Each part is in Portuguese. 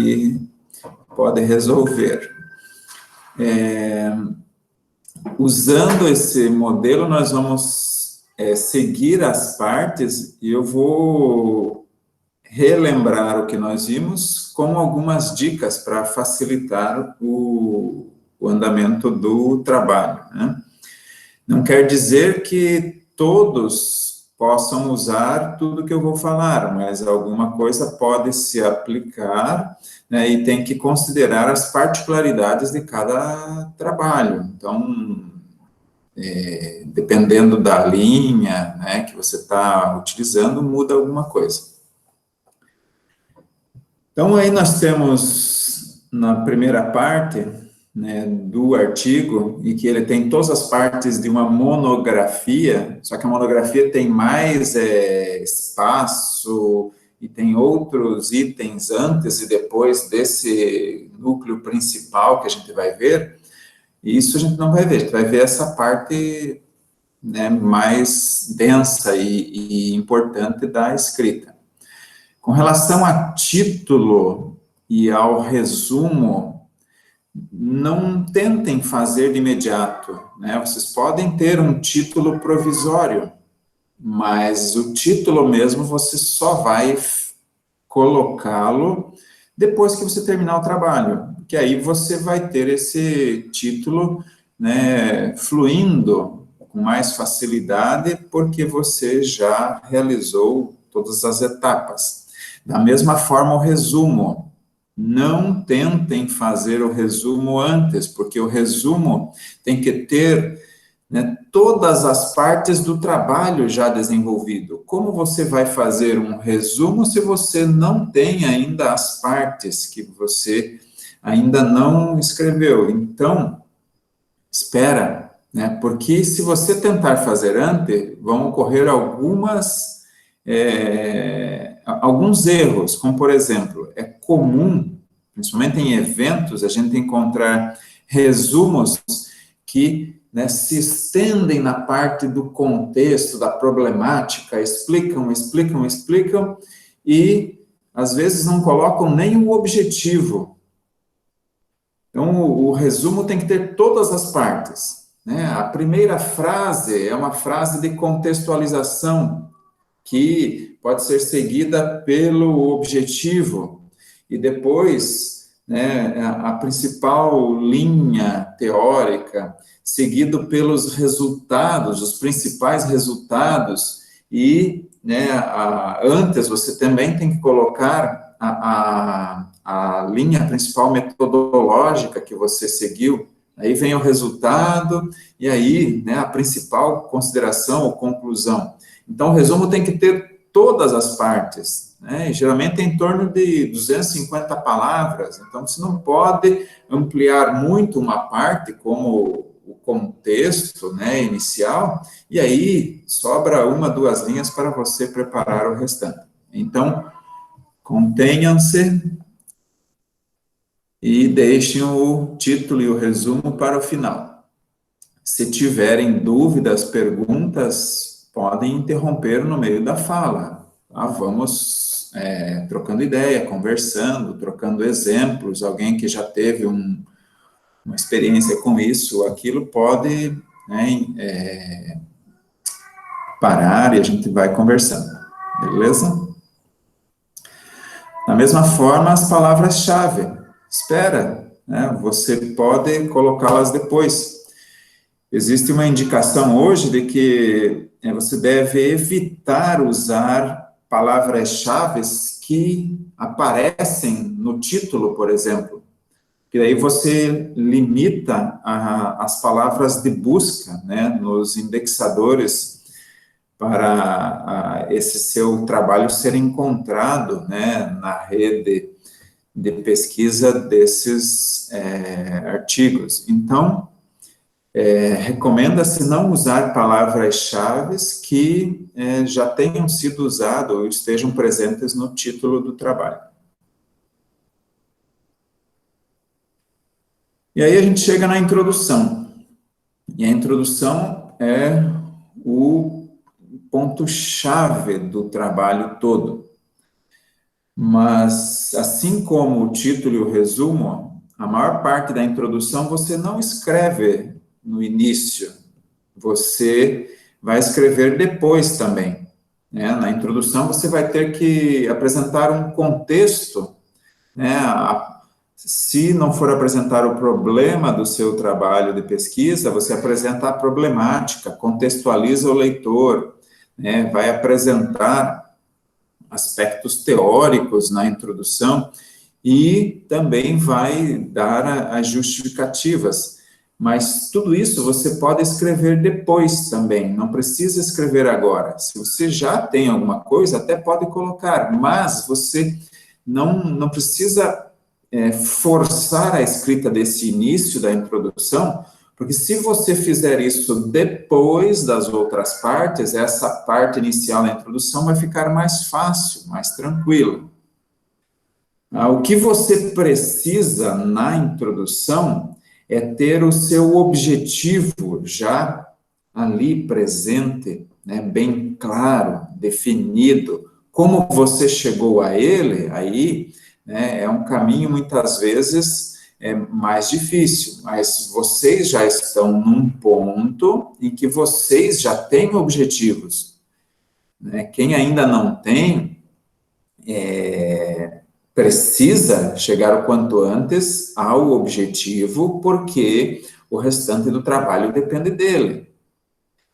aí pode resolver. Usando esse modelo, nós vamos seguir as partes e eu vou relembrar o que nós vimos com algumas dicas para facilitar o andamento do trabalho, né? Não quer dizer que todos possam usar tudo que eu vou falar, mas alguma coisa pode se aplicar, né, e tem que considerar as particularidades de cada trabalho. Então, dependendo da linha, né, que você está utilizando, muda alguma coisa. Então, aí nós temos, na primeira parte, né, do artigo, e que ele tem todas as partes de uma monografia, só que a monografia tem mais espaço e tem outros itens antes e depois desse núcleo principal que a gente vai ver, e isso a gente não vai ver, a gente vai ver essa parte, né, mais densa e importante da escrita. Com relação a título e ao resumo, não tentem fazer de imediato, né? Vocês podem ter um título provisório, mas o título mesmo você só vai colocá-lo depois que você terminar o trabalho, que aí você vai ter esse título, né, fluindo com mais facilidade, porque você já realizou todas as etapas. Da mesma forma, o resumo. Não tentem fazer o resumo antes, porque o resumo tem que ter, né, todas as partes do trabalho já desenvolvido. Como você vai fazer um resumo se você não tem ainda as partes que você ainda não escreveu? Então, espera, né, porque se você tentar fazer antes, vão ocorrer alguns erros, como, por exemplo, é comum, principalmente em eventos, a gente encontrar resumos que, né, se estendem na parte do contexto, da problemática, explicam, e, às vezes, não colocam nem o objetivo. Então, o resumo tem que ter todas as partes, né? A primeira frase é uma frase de contextualização, que pode ser seguida pelo objetivo, e depois, né, a principal linha teórica, seguido pelos resultados, os principais resultados, e, né, antes você também tem que colocar a linha principal metodológica que você seguiu, aí vem o resultado, e aí, né, a principal consideração ou conclusão. Então, o resumo tem que ter todas as partes, né? E geralmente é em torno de 250 palavras, então você não pode ampliar muito uma parte, como o contexto, né, inicial, e aí sobra uma, duas linhas para você preparar o restante. Então, contenham-se e deixem o título e o resumo para o final. Se tiverem dúvidas, perguntas, podem interromper no meio da fala. Tá? Vamos trocando ideia, conversando, trocando exemplos. Alguém que já teve uma experiência com isso, aquilo pode, né, parar e a gente vai conversando. Beleza? Da mesma forma, as palavras-chave. Espera, né? Você pode colocá-las depois. Existe uma indicação hoje de que você deve evitar usar palavras-chave que aparecem no título, por exemplo, que aí você limita as palavras de busca, né, nos indexadores para esse seu trabalho ser encontrado, né, na rede de pesquisa desses artigos. Então, recomenda-se não usar palavras-chave que já tenham sido usadas ou estejam presentes no título do trabalho. E aí a gente chega na introdução. E a introdução é o ponto-chave do trabalho todo. Mas, assim como o título e o resumo, a maior parte da introdução você não escreve no início, você vai escrever depois também, né? Na introdução você vai ter que apresentar um contexto, né? Se não for apresentar o problema do seu trabalho de pesquisa, você apresenta a problemática, contextualiza o leitor, né? Vai apresentar aspectos teóricos na introdução e também vai dar as justificativas. Mas tudo isso você pode escrever depois também, não precisa escrever agora. Se você já tem alguma coisa, até pode colocar, mas você não precisa forçar a escrita desse início da introdução, porque se você fizer isso depois das outras partes, essa parte inicial da introdução vai ficar mais fácil, mais tranquila. O que você precisa na introdução é ter o seu objetivo já ali presente, né, bem claro, definido. Como você chegou a ele, aí, né, é um caminho muitas vezes mais difícil, mas vocês já estão num ponto em que vocês já têm objetivos, né? Quem ainda não tem, precisa chegar o quanto antes ao objetivo, porque o restante do trabalho depende dele.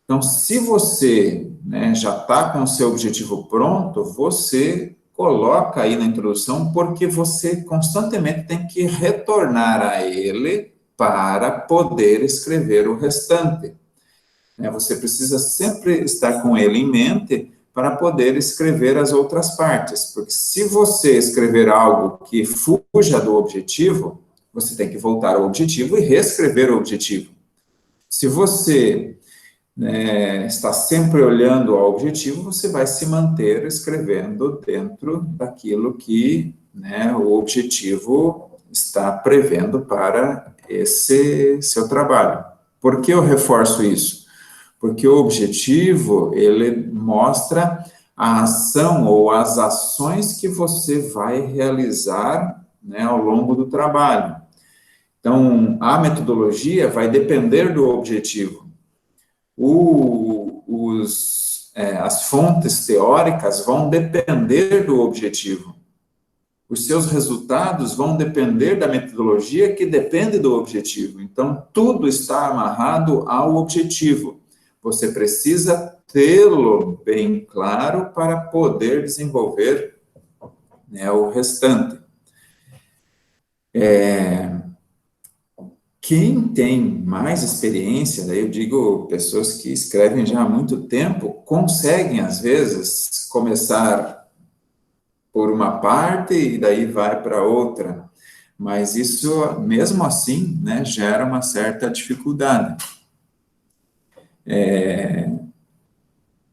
Então, se você, né, já está com o seu objetivo pronto, você coloca aí na introdução, porque você constantemente tem que retornar a ele para poder escrever o restante. Né? Você precisa sempre estar com ele em mente para poder escrever as outras partes, porque se você escrever algo que fuja do objetivo, você tem que voltar ao objetivo e reescrever o objetivo. Se você está sempre olhando ao objetivo, você vai se manter escrevendo dentro daquilo que, né, o objetivo está prevendo para esse seu trabalho. Por que eu reforço isso? Porque o objetivo, ele mostra a ação ou as ações que você vai realizar, né, ao longo do trabalho. Então, a metodologia vai depender do objetivo. As fontes teóricas vão depender do objetivo. Os seus resultados vão depender da metodologia que depende do objetivo. Então, tudo está amarrado ao objetivo. Você precisa tê-lo bem claro para poder desenvolver, né, o restante. Quem tem mais experiência, daí eu digo pessoas que escrevem já há muito tempo, conseguem, às vezes, começar por uma parte e daí vai para outra. Mas isso, mesmo assim, né, gera uma certa dificuldade.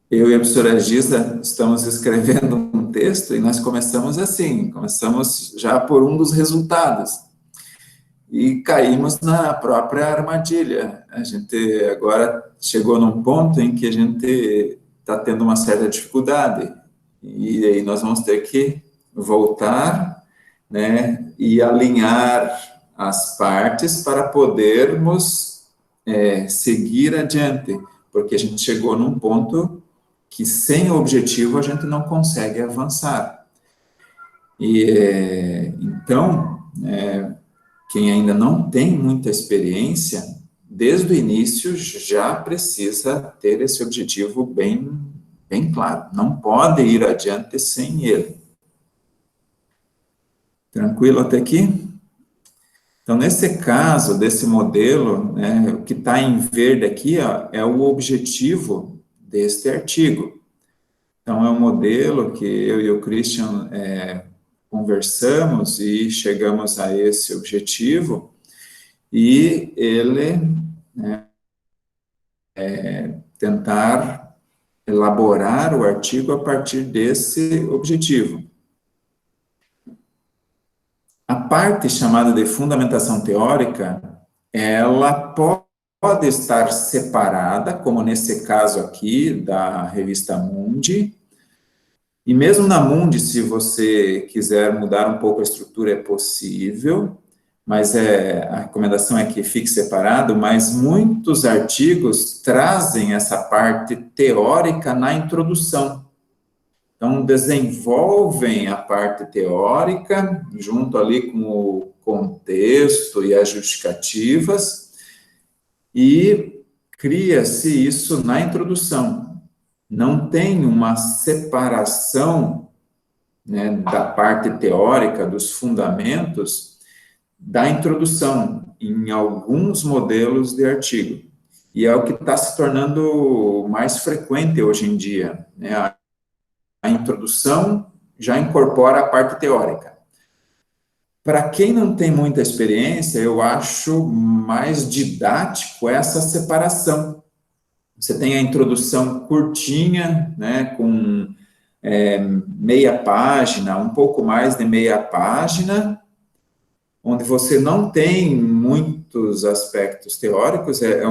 Eu e a professora Giza estamos escrevendo um texto e nós começamos assim, começamos já por um dos resultados. E caímos na própria armadilha. A gente agora chegou num ponto em que a gente está tendo uma certa dificuldade, e aí nós vamos ter que voltar, né, e alinhar as partes para podermos seguir adiante, porque a gente chegou num ponto que sem o objetivo a gente não consegue avançar. E então, quem ainda não tem muita experiência, desde o início já precisa ter esse objetivo bem claro. Não pode ir adiante sem ele. Tranquilo até aqui? Então, nesse caso, desse modelo, né, o que está em verde aqui, ó, é o objetivo deste artigo. Então, é um modelo que eu e o Christian conversamos e chegamos a esse objetivo, e ele, né, tentar elaborar o artigo a partir desse objetivo. A parte chamada de fundamentação teórica, ela pode estar separada, como nesse caso aqui da revista Mundi, E mesmo na Mundi, se você quiser mudar um pouco a estrutura, é possível, mas a recomendação é que fique separado, mas muitos artigos trazem essa parte teórica na introdução. Então, desenvolvem a parte teórica, junto ali com o contexto e as justificativas, e cria-se isso na introdução. Não tem uma separação, né, da parte teórica, dos fundamentos, da introdução, em alguns modelos de artigo. E é o que está se tornando mais frequente hoje em dia, né? A introdução já incorpora a parte teórica. Para quem não tem muita experiência, eu acho mais didático essa separação. Você tem a introdução curtinha, né, com meia página, um pouco mais de meia página, onde você não tem muitos aspectos teóricos, é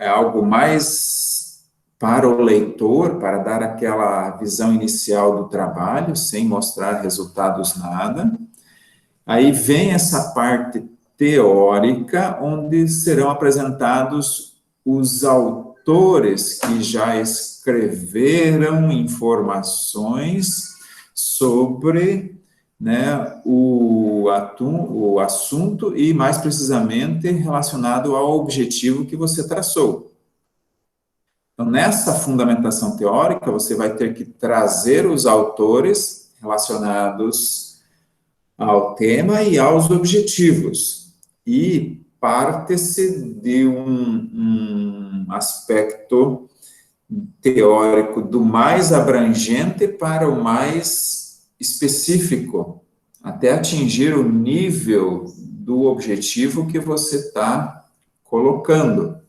algo mais para o leitor, para dar aquela visão inicial do trabalho, sem mostrar resultados nada. Aí vem essa parte teórica, onde serão apresentados os autores que já escreveram informações sobre, né, o assunto e, mais precisamente, relacionado ao objetivo que você traçou. Então, nessa fundamentação teórica, você vai ter que trazer os autores relacionados ao tema e aos objetivos. E parte-se de um aspecto teórico do mais abrangente para o mais específico, até atingir o nível do objetivo que você está colocando.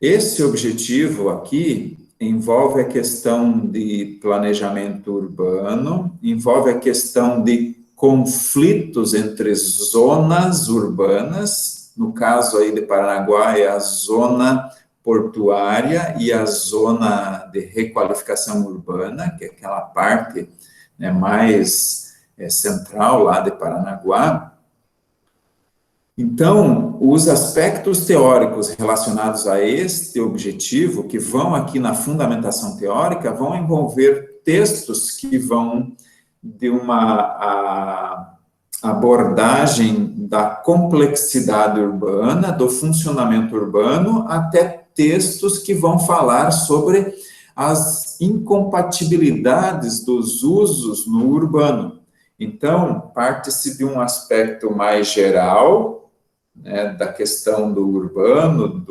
Esse objetivo aqui envolve a questão de planejamento urbano, envolve a questão de conflitos entre zonas urbanas, no caso aí de Paranaguá é a zona portuária e a zona de requalificação urbana, que é aquela parte, né, mais central lá de Paranaguá. Então, os aspectos teóricos relacionados a este objetivo, que vão aqui na fundamentação teórica, vão envolver textos que vão de uma abordagem da complexidade urbana, do funcionamento urbano, até textos que vão falar sobre as incompatibilidades dos usos no urbano. Então, parte-se de um aspecto mais geral, né, da questão do urbano,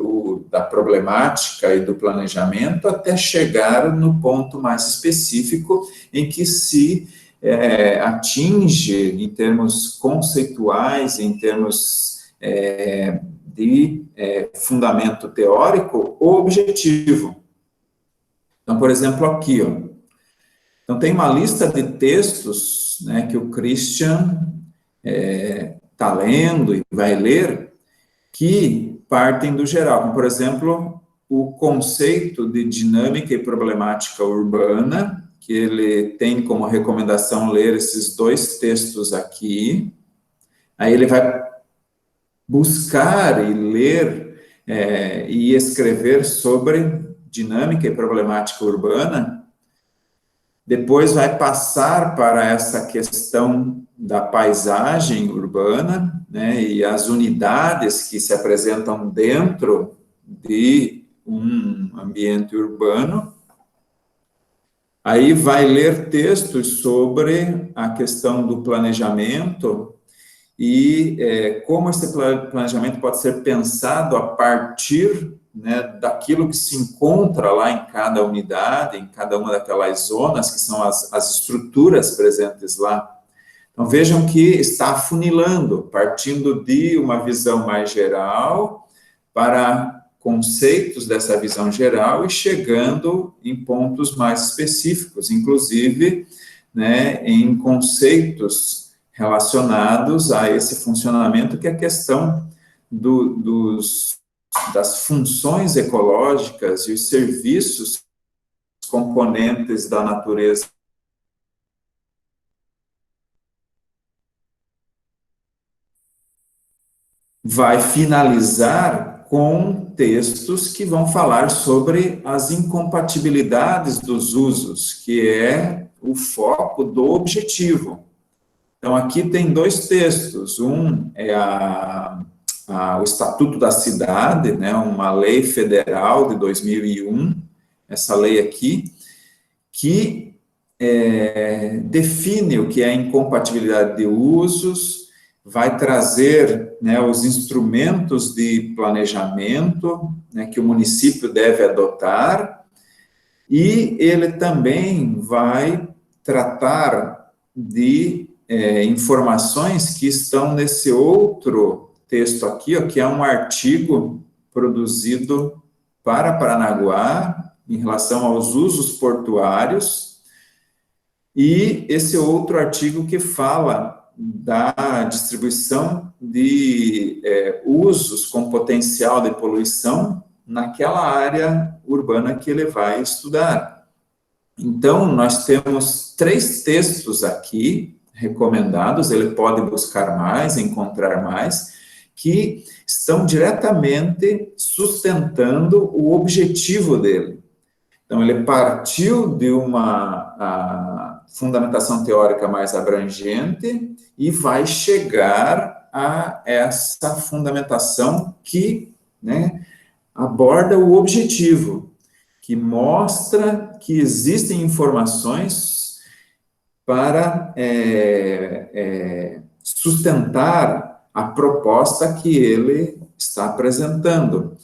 da problemática e do planejamento, até chegar no ponto mais específico em que se atinge, em termos conceituais, em termos de fundamento teórico, o objetivo. Então, por exemplo, aqui, ó. Então, tem uma lista de textos, né, que o Christian está lendo e vai ler, que partem do geral, como, por exemplo, o conceito de dinâmica e problemática urbana, que ele tem como recomendação ler esses dois textos aqui. Aí ele vai buscar e ler e escrever sobre dinâmica e problemática urbana. Depois vai passar para essa questão da paisagem urbana, né, e as unidades que se apresentam dentro de um ambiente urbano. Aí vai ler textos sobre a questão do planejamento e como esse planejamento pode ser pensado a partir, né, daquilo que se encontra lá em cada unidade, em cada uma daquelas zonas, que são as estruturas presentes lá. Então, vejam que está afunilando, partindo de uma visão mais geral para conceitos dessa visão geral e chegando em pontos mais específicos, inclusive, né, em conceitos relacionados a esse funcionamento, que é a questão das funções ecológicas e os serviços componentes da natureza vai finalizar com textos que vão falar sobre as incompatibilidades dos usos, que é o foco do objetivo. Então, aqui tem dois textos. Um é o Estatuto da Cidade, né, uma lei federal de 2001, essa lei aqui, que define o que é incompatibilidade de usos, vai trazer, né, os instrumentos de planejamento, né, que o município deve adotar, e ele também vai tratar de informações que estão nesse outro texto aqui, ó, que é um artigo produzido para Paranaguá em relação aos usos portuários, e esse outro artigo que fala da distribuição de usos com potencial de poluição naquela área urbana que ele vai estudar. Então, nós temos 3 textos aqui recomendados, ele pode buscar mais, encontrar mais, que estão diretamente sustentando o objetivo dele. Então, ele partiu de uma fundamentação teórica mais abrangente e vai chegar a essa fundamentação que, né, aborda o objetivo, que mostra que existem informações para sustentar a proposta que ele está apresentando,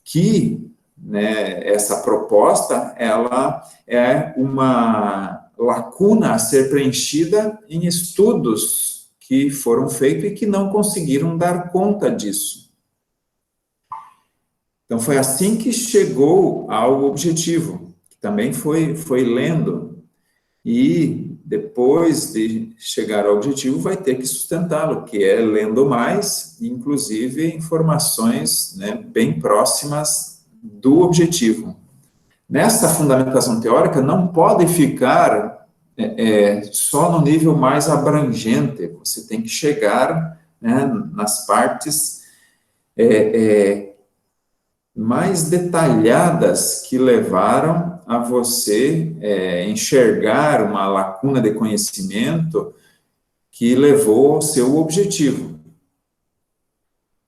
que, né, essa proposta, ela é uma lacuna a ser preenchida em estudos que foram feitos e que não conseguiram dar conta disso. Então, foi assim que chegou ao objetivo, que também foi lendo, e depois de chegar ao objetivo, vai ter que sustentá-lo, que é lendo mais, inclusive informações, né, bem próximas do objetivo. Nessa fundamentação teórica, não pode ficar só no nível mais abrangente, você tem que chegar, né, nas partes mais detalhadas que levaram a você enxergar uma lacuna de conhecimento que levou ao seu objetivo.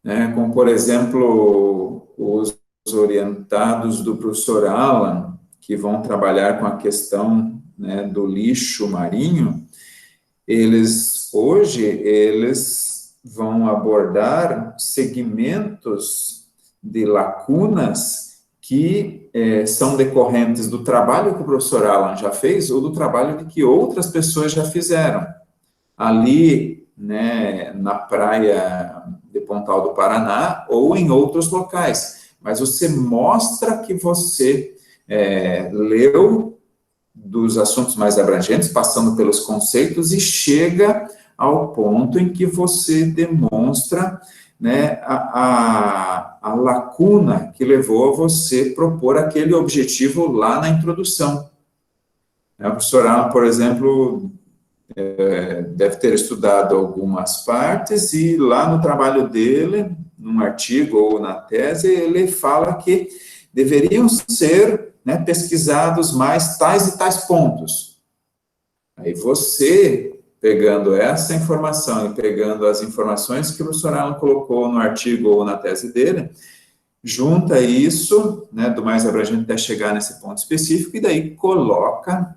Né? Como, por exemplo, os orientados do professor Alan, que vão trabalhar com a questão, né, do lixo marinho, hoje eles vão abordar segmentos de lacunas que são decorrentes do trabalho que o professor Alan já fez ou do trabalho que outras pessoas já fizeram. Ali, né, na praia de Pontal do Paraná ou em outros locais. Mas você mostra que você leu dos assuntos mais abrangentes, passando pelos conceitos, e chega ao ponto em que você demonstra, né, a lacuna que levou a você propor aquele objetivo lá na introdução. O professor Alan, por exemplo, deve ter estudado algumas partes, e lá no trabalho dele, num artigo ou na tese, ele fala que deveriam ser, né, pesquisados mais tais e tais pontos. Aí você, pegando essa informação e pegando as informações que o professor Alan colocou no artigo ou na tese dele, junta isso, né, do mais abrangente até chegar nesse ponto específico, e daí coloca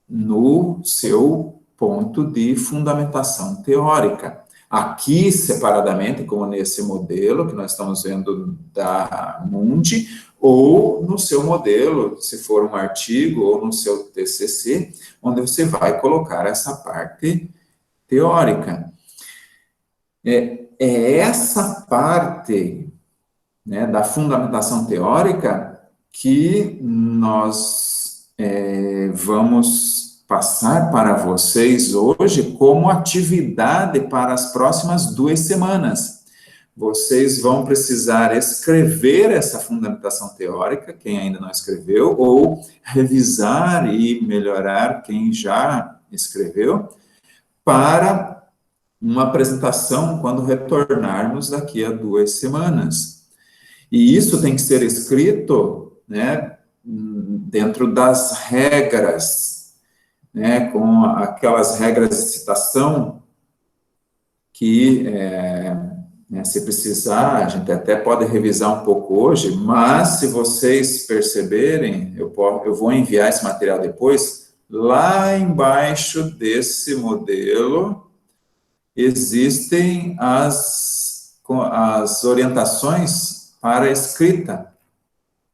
no seu ponto de fundamentação teórica. Aqui, separadamente, como nesse modelo que nós estamos vendo da Mundi, ou no seu modelo, se for um artigo, ou no seu TCC, onde você vai colocar essa parte teórica. É essa parte, né, da fundamentação teórica que nós vamos passar para vocês hoje como atividade para as próximas 2 semanas. Vocês vão precisar escrever essa fundamentação teórica, quem ainda não escreveu, ou revisar e melhorar quem já escreveu, para uma apresentação quando retornarmos daqui a 2 semanas. E isso tem que ser escrito, né, dentro das regras, né, com aquelas regras de citação que, né, se precisar, a gente até pode revisar um pouco hoje, mas se vocês perceberem, eu vou enviar esse material depois, lá embaixo desse modelo existem as orientações para a escrita,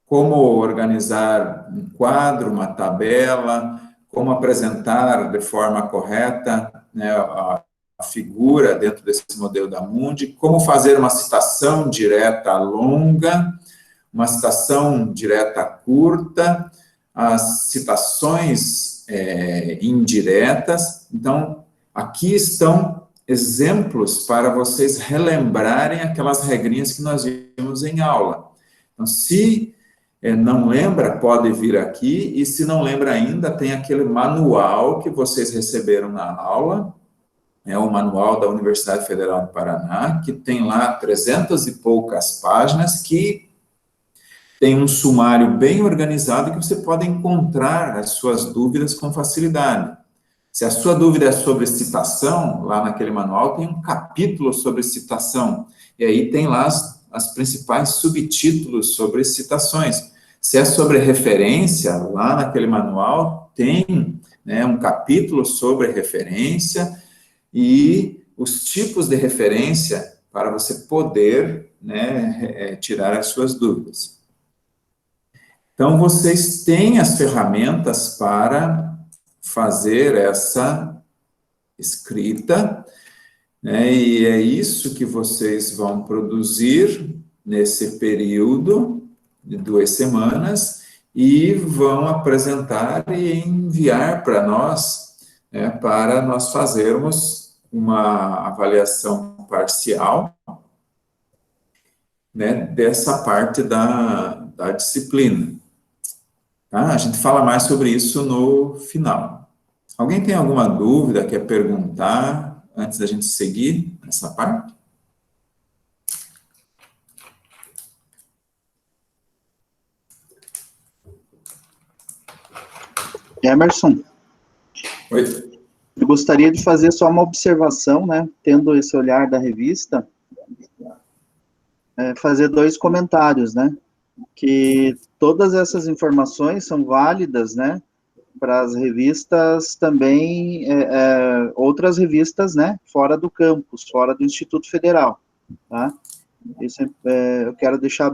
como organizar um quadro, uma tabela, como apresentar de forma correta, né, a figura dentro desse modelo da Mundi, como fazer uma citação direta longa, uma citação direta curta, as citações indiretas. Então, aqui estão exemplos para vocês relembrarem aquelas regrinhas que nós vimos em aula. Então, se não lembra, pode vir aqui, e se não lembra ainda, tem aquele manual que vocês receberam na aula, é o manual da Universidade Federal do Paraná, que tem lá 300 e poucas páginas, que tem um sumário bem organizado que você pode encontrar as suas dúvidas com facilidade. Se a sua dúvida é sobre citação, lá naquele manual tem um capítulo sobre citação, e aí tem lá as principais subtítulos sobre citações. Se é sobre referência, lá naquele manual tem, né, um capítulo sobre referência e os tipos de referência para você poder, né, tirar as suas dúvidas. Então, vocês têm as ferramentas para fazer essa escrita, né, e é isso que vocês vão produzir nesse período de 2 semanas e vão apresentar e enviar para nós, né, para nós fazermos uma avaliação parcial, né, dessa parte da disciplina. Tá? A gente fala mais sobre isso no final. Alguém tem alguma dúvida, quer perguntar, antes da gente seguir essa parte? Emerson, Oi. eu gostaria de fazer só uma observação, né, tendo esse olhar da revista, fazer 2 comentários, né, que todas essas informações são válidas, né, para as revistas também, outras revistas, né, fora do campus, fora do Instituto Federal, tá? Isso eu quero deixar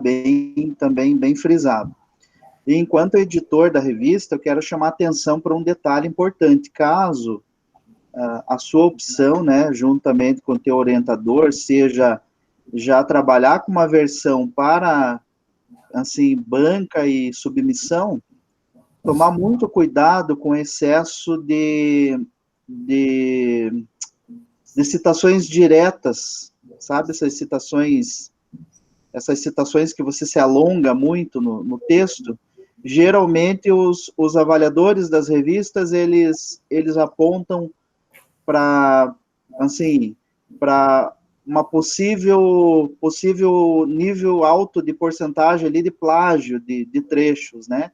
também bem frisado. E enquanto editor da revista, eu quero chamar atenção para um detalhe importante. Caso a sua opção, né, juntamente com o teu orientador, seja já trabalhar com uma versão para, assim, banca e submissão, tomar muito cuidado com excesso de citações diretas, sabe, essas citações que você se alonga muito no texto. Geralmente os avaliadores das revistas, eles apontam para, assim, para uma possível nível alto de porcentagem ali de plágio de trechos, né?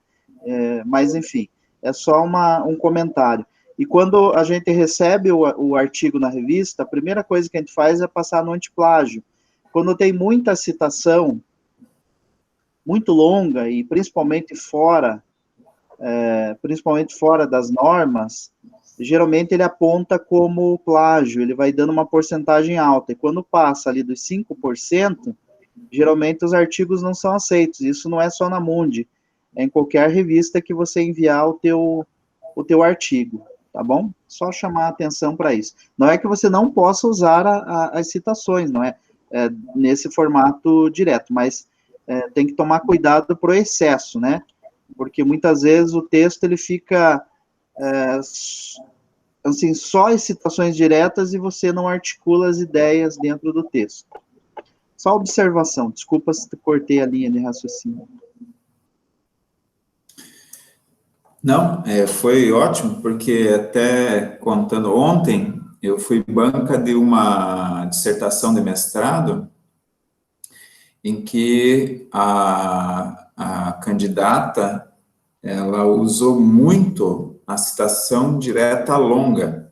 Mas, enfim, é só um comentário. E quando a gente recebe o artigo na revista, a primeira coisa que a gente faz é passar no antiplágio. Quando tem muita citação, muito longa, e principalmente fora das normas, geralmente ele aponta como plágio, ele vai dando uma porcentagem alta, e quando passa ali dos 5%, geralmente os artigos não são aceitos. Isso não é só na Mundi, é em qualquer revista que você enviar o teu artigo, tá bom? Só chamar a atenção para isso. Não é que você não possa usar as citações, não é nesse formato direto, mas tem que tomar cuidado pro excesso, né? Porque muitas vezes o texto ele fica assim, só as citações diretas e você não articula as ideias dentro do texto. Só observação, desculpa se cortei a linha de raciocínio. Não, foi ótimo, porque até contando ontem, eu fui banca de uma dissertação de mestrado em que a candidata, ela usou muito a citação direta longa,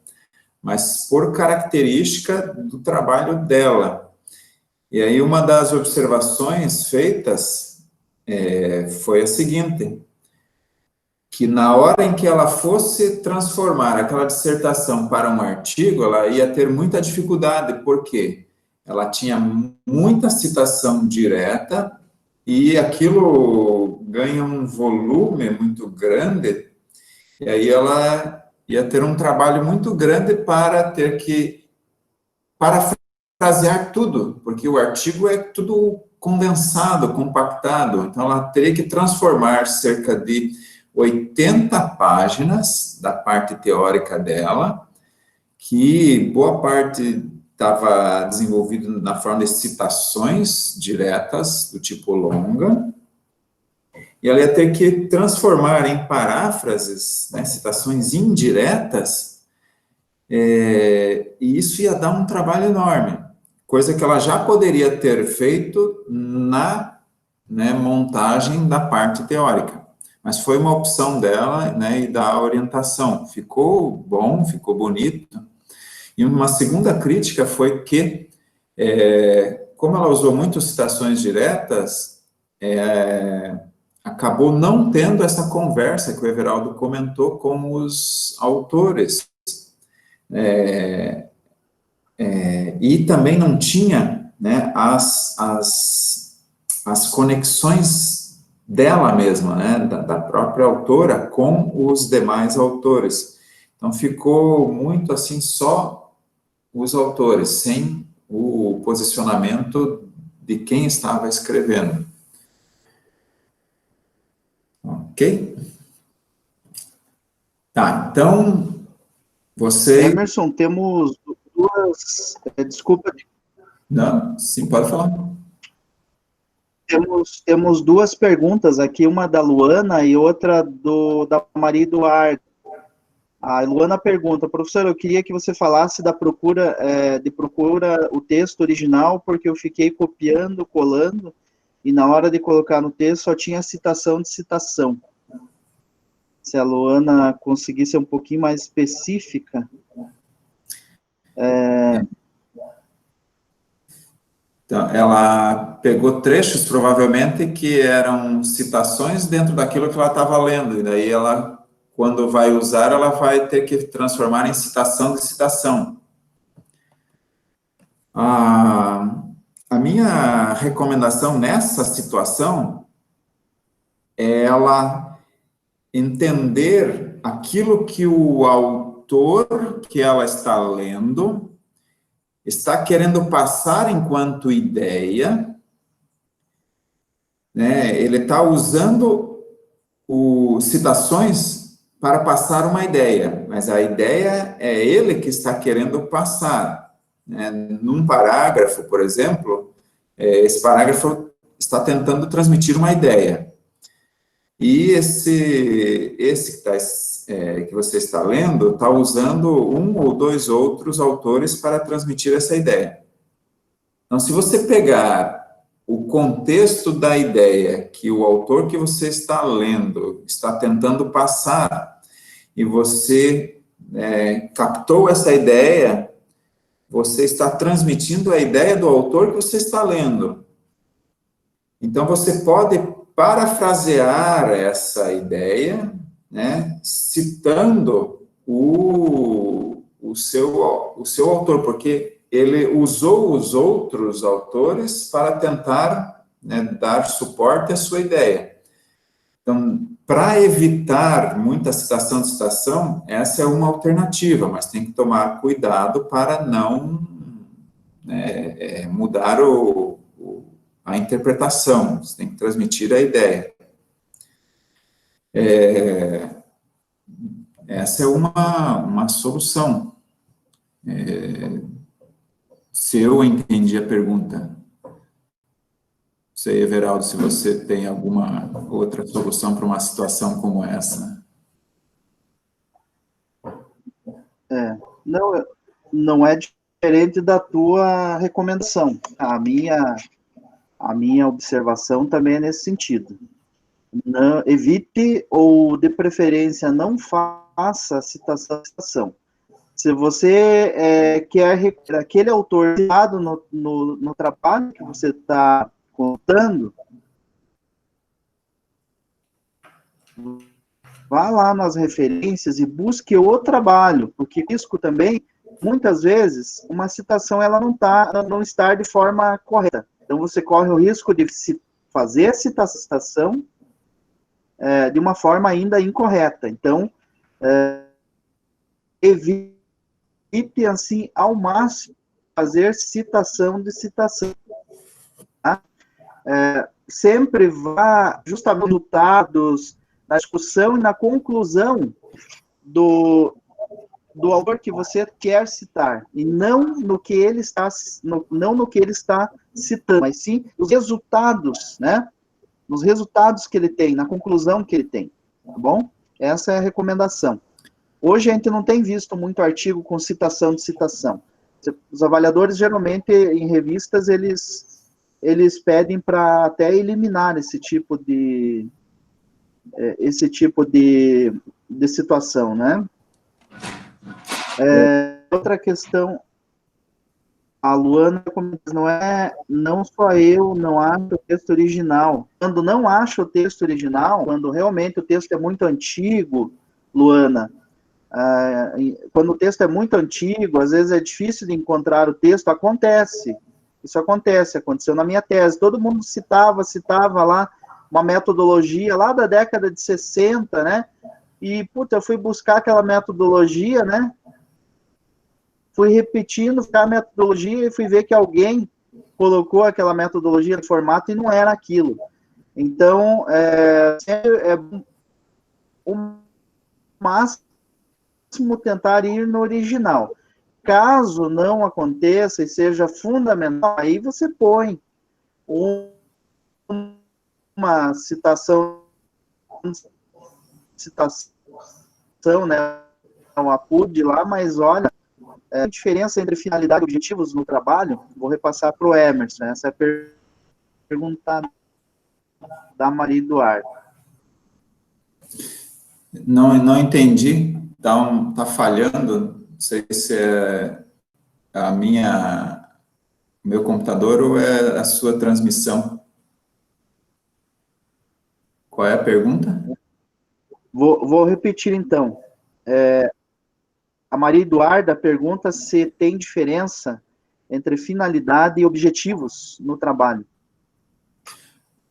mas por característica do trabalho dela. E aí uma das observações feitas foi a seguinte, que na hora em que ela fosse transformar aquela dissertação para um artigo, ela ia ter muita dificuldade, porque ela tinha muita citação direta e aquilo ganha um volume muito grande, e aí ela ia ter um trabalho muito grande para ter que parafrasear tudo, porque o artigo é tudo condensado, compactado, então ela teria que transformar cerca de 80 páginas da parte teórica dela, que boa parte estava desenvolvido na forma de citações diretas, do tipo longa, e ela ia ter que transformar em paráfrases, né, citações indiretas, e isso ia dar um trabalho enorme, coisa que ela já poderia ter feito na, né, montagem da parte teórica. Mas foi uma opção dela, né, e da orientação. Ficou bom, ficou bonito. E uma segunda crítica foi que, como ela usou muito citações diretas, acabou não tendo essa conversa que o Everaldo comentou com os autores. E também não tinha, né, as conexões dela mesma, né, da própria autora com os demais autores. Então, ficou muito assim, só os autores, sem o posicionamento de quem estava escrevendo. Ok? Tá, então, você... Emerson, temos duas... Desculpa. Não, sim, pode falar. Temos duas perguntas aqui, uma da Luana e outra da Maria Eduarda. A Luana pergunta, professor, eu queria que você falasse da procura, o texto original, porque eu fiquei copiando, colando, e na hora de colocar no texto só tinha citação de citação. Se a Luana conseguisse ser um pouquinho mais específica. Então, ela pegou trechos, provavelmente, que eram citações dentro daquilo que ela estava lendo, e daí ela, quando vai usar, ela vai ter que transformar em citação de citação. A minha recomendação nessa situação é ela entender aquilo que o autor que ela está lendo está querendo passar enquanto ideia, né? Ele está usando citações para passar uma ideia, mas a ideia é ele que está querendo passar, né? Num parágrafo, por exemplo, esse parágrafo está tentando transmitir uma ideia. E esse que você está lendo está usando um ou dois outros autores para transmitir essa ideia. Então, se você pegar o contexto da ideia que o autor que você está lendo está tentando passar, e você captou essa ideia, você está transmitindo a ideia do autor que você está lendo. Então, você pode parafrasear essa ideia, né, citando o seu autor, porque ele usou os outros autores para tentar, né, dar suporte à sua ideia. Então, para evitar muita citação de citação, essa é uma alternativa, mas tem que tomar cuidado para não, né, mudar a interpretação, você tem que transmitir a ideia. Essa é uma solução. Se eu entendi a pergunta. Não sei, Everaldo, se você tem alguma outra solução para uma situação como essa. Não, não é diferente da tua recomendação. A minha observação também é nesse sentido. Não, evite ou, de preferência, não faça citação. Se você quer aquele autor citado no trabalho que você está contando, vá lá nas referências e busque o trabalho, porque risco também, muitas vezes, uma citação ela não está de forma correta. Então, você corre o risco de se fazer a citação de uma forma ainda incorreta. Então, evite, assim, ao máximo, fazer citação de citação. Tá? Sempre vá justamente nos resultados, na discussão e na conclusão do autor que você quer citar, e não no que ele está citando, mas sim os resultados, né? Nos resultados que ele tem, na conclusão que ele tem, tá bom? Essa é a recomendação. Hoje a gente não tem visto muito artigo com citação de citação. Os avaliadores, geralmente, em revistas, eles pedem para até eliminar esse tipo de situação, né? Outra questão, a Luana não só eu não acho o texto original. Quando não acho o texto original, quando realmente o texto é muito antigo, Luana, quando o texto é muito antigo, às vezes é difícil de encontrar o texto, isso aconteceu na minha tese, todo mundo citava lá uma metodologia lá da década de 60, né, e, eu fui buscar aquela metodologia, né, fui repetindo a metodologia e fui ver que alguém colocou aquela metodologia no formato e não era aquilo. Então, o máximo tentar ir no original. Caso não aconteça e seja fundamental, aí você põe uma citação, né, uma PUD lá, mas olha, a diferença entre finalidade e objetivos no trabalho, vou repassar para o Emerson, essa é a pergunta da Maria Eduarda. Não entendi, tá falhando, não sei se é meu computador ou é a sua transmissão. Qual é a pergunta? Vou repetir, então. A Maria Eduarda pergunta se tem diferença entre finalidade e objetivos no trabalho.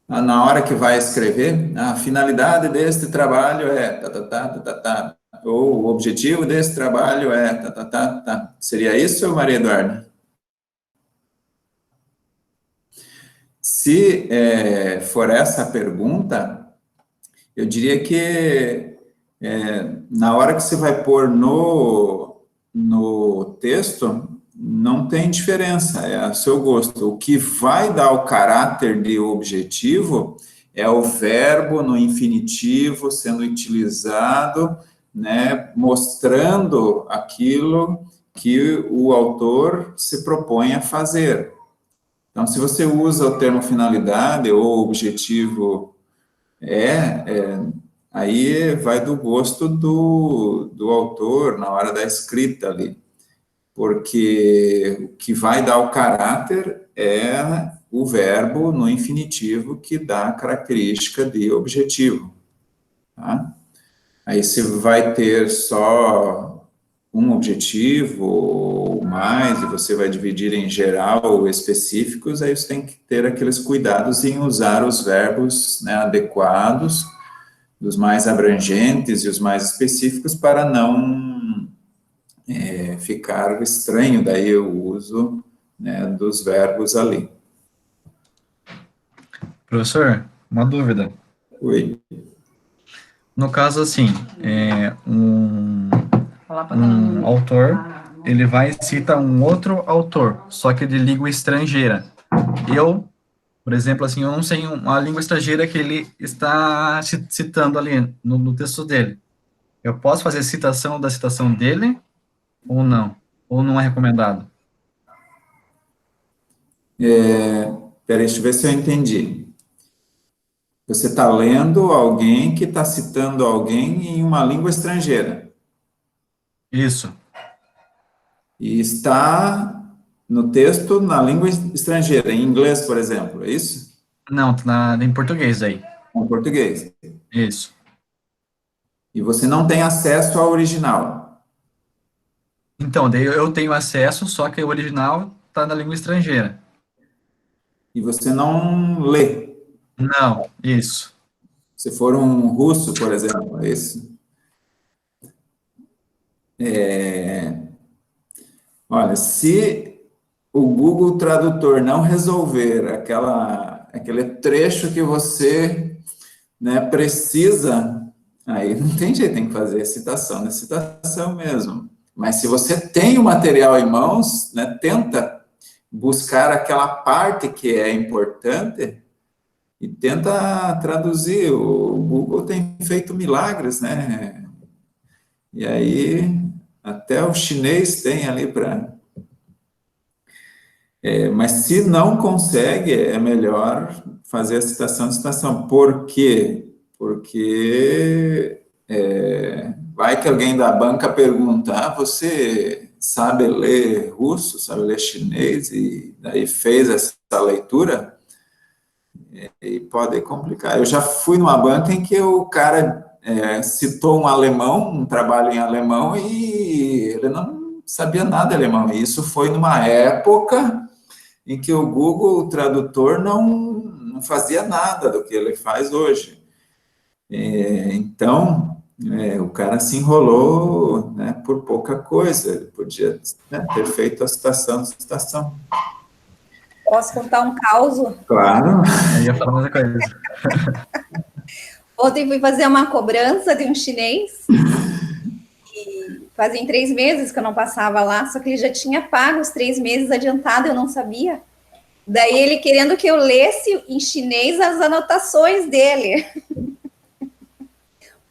Na hora que vai escrever, a finalidade deste trabalho é ou o objetivo desse trabalho é Seria isso, Maria Eduarda? Se for essa a pergunta, eu diria que na hora que você vai pôr no texto, não tem diferença, é a seu gosto. O que vai dar o caráter de objetivo é o verbo no infinitivo sendo utilizado, né, mostrando aquilo que o autor se propõe a fazer. Então, se você usa o termo finalidade ou objetivo aí vai do gosto do autor na hora da escrita ali, porque o que vai dar o caráter é o verbo no infinitivo que dá a característica de objetivo. Tá? Aí se vai ter só um objetivo ou mais, e você vai dividir em geral ou específicos, aí você tem que ter aqueles cuidados em usar os verbos, né, adequados, os mais abrangentes e os mais específicos, para não ficar estranho daí o uso, né, dos verbos ali. Professor, uma dúvida. Oi. No caso, assim, um autor, ele vai e cita um outro autor, só que de língua estrangeira. Eu, por exemplo, assim, eu não sei uma língua estrangeira que ele está citando ali no texto dele. Eu posso fazer citação da citação dele ou não? Ou não é recomendado? Peraí, deixa eu ver se eu entendi. Você está lendo alguém que está citando alguém em uma língua estrangeira. Isso. E está no texto na língua estrangeira, em inglês, por exemplo, é isso? Não, tá em português aí. Em português. Isso. E você não tem acesso ao original. Então, daí eu tenho acesso, só que o original tá na língua estrangeira. E você não lê. Não, isso. Se for um russo, por exemplo, é isso? Olha, se o Google Tradutor não resolver aquele trecho que você, né, precisa, aí não tem jeito, tem que fazer citação, né, citação mesmo. Mas se você tem o material em mãos, né, tenta buscar aquela parte que é importante e tenta traduzir. O Google tem feito milagres, né? E aí até o chinês tem ali para. Mas se não consegue, é melhor fazer a citação de citação. Por quê? Porque vai que alguém da banca pergunta: você sabe ler russo, sabe ler chinês? E daí fez essa leitura, e pode complicar. Eu já fui numa banca em que o cara citou um alemão, um trabalho em alemão, e ele não sabia nada de alemão. E isso foi numa época em que o Google Tradutor não fazia nada do que ele faz hoje. Então, o cara se enrolou, né, por pouca coisa. Ele podia, né, ter feito a citação de citação. Posso contar um caso? Claro. Eu ia falar a mesma coisa. Ontem fui fazer uma cobrança de um chinês, e fazem 3 meses que eu não passava lá, só que ele já tinha pago os 3 meses adiantado, eu não sabia. Daí ele querendo que eu lesse em chinês as anotações dele.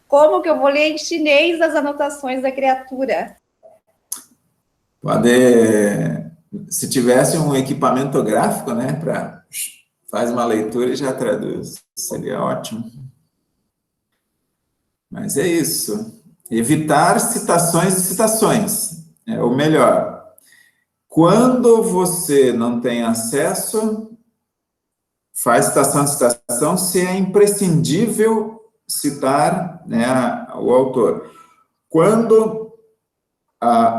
Como que eu vou ler em chinês as anotações da criatura? Pode, se tivesse um equipamento gráfico, né, faz uma leitura e já traduz, seria ótimo. Mas é isso. Evitar citações e citações é o melhor. Quando você não tem acesso, faz citação de citação se é imprescindível citar, né, o autor. Quando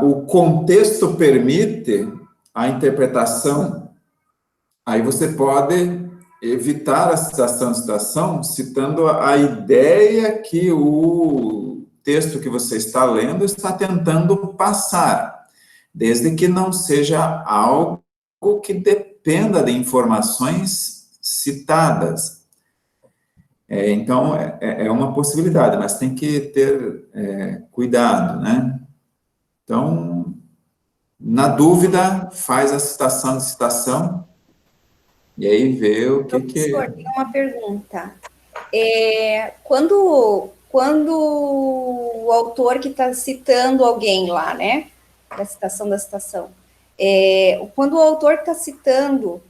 o contexto permite a interpretação, aí você pode evitar a citação de citação, citando a ideia que o texto que você está lendo está tentando passar, desde que não seja algo que dependa de informações citadas. Então, é uma possibilidade, mas tem que ter cuidado, né? Então, na dúvida, faz a citação de citação e aí vê o que Professor, tem uma pergunta. Quando o autor que está citando alguém lá, né, da citação da citação, quando o autor está citando,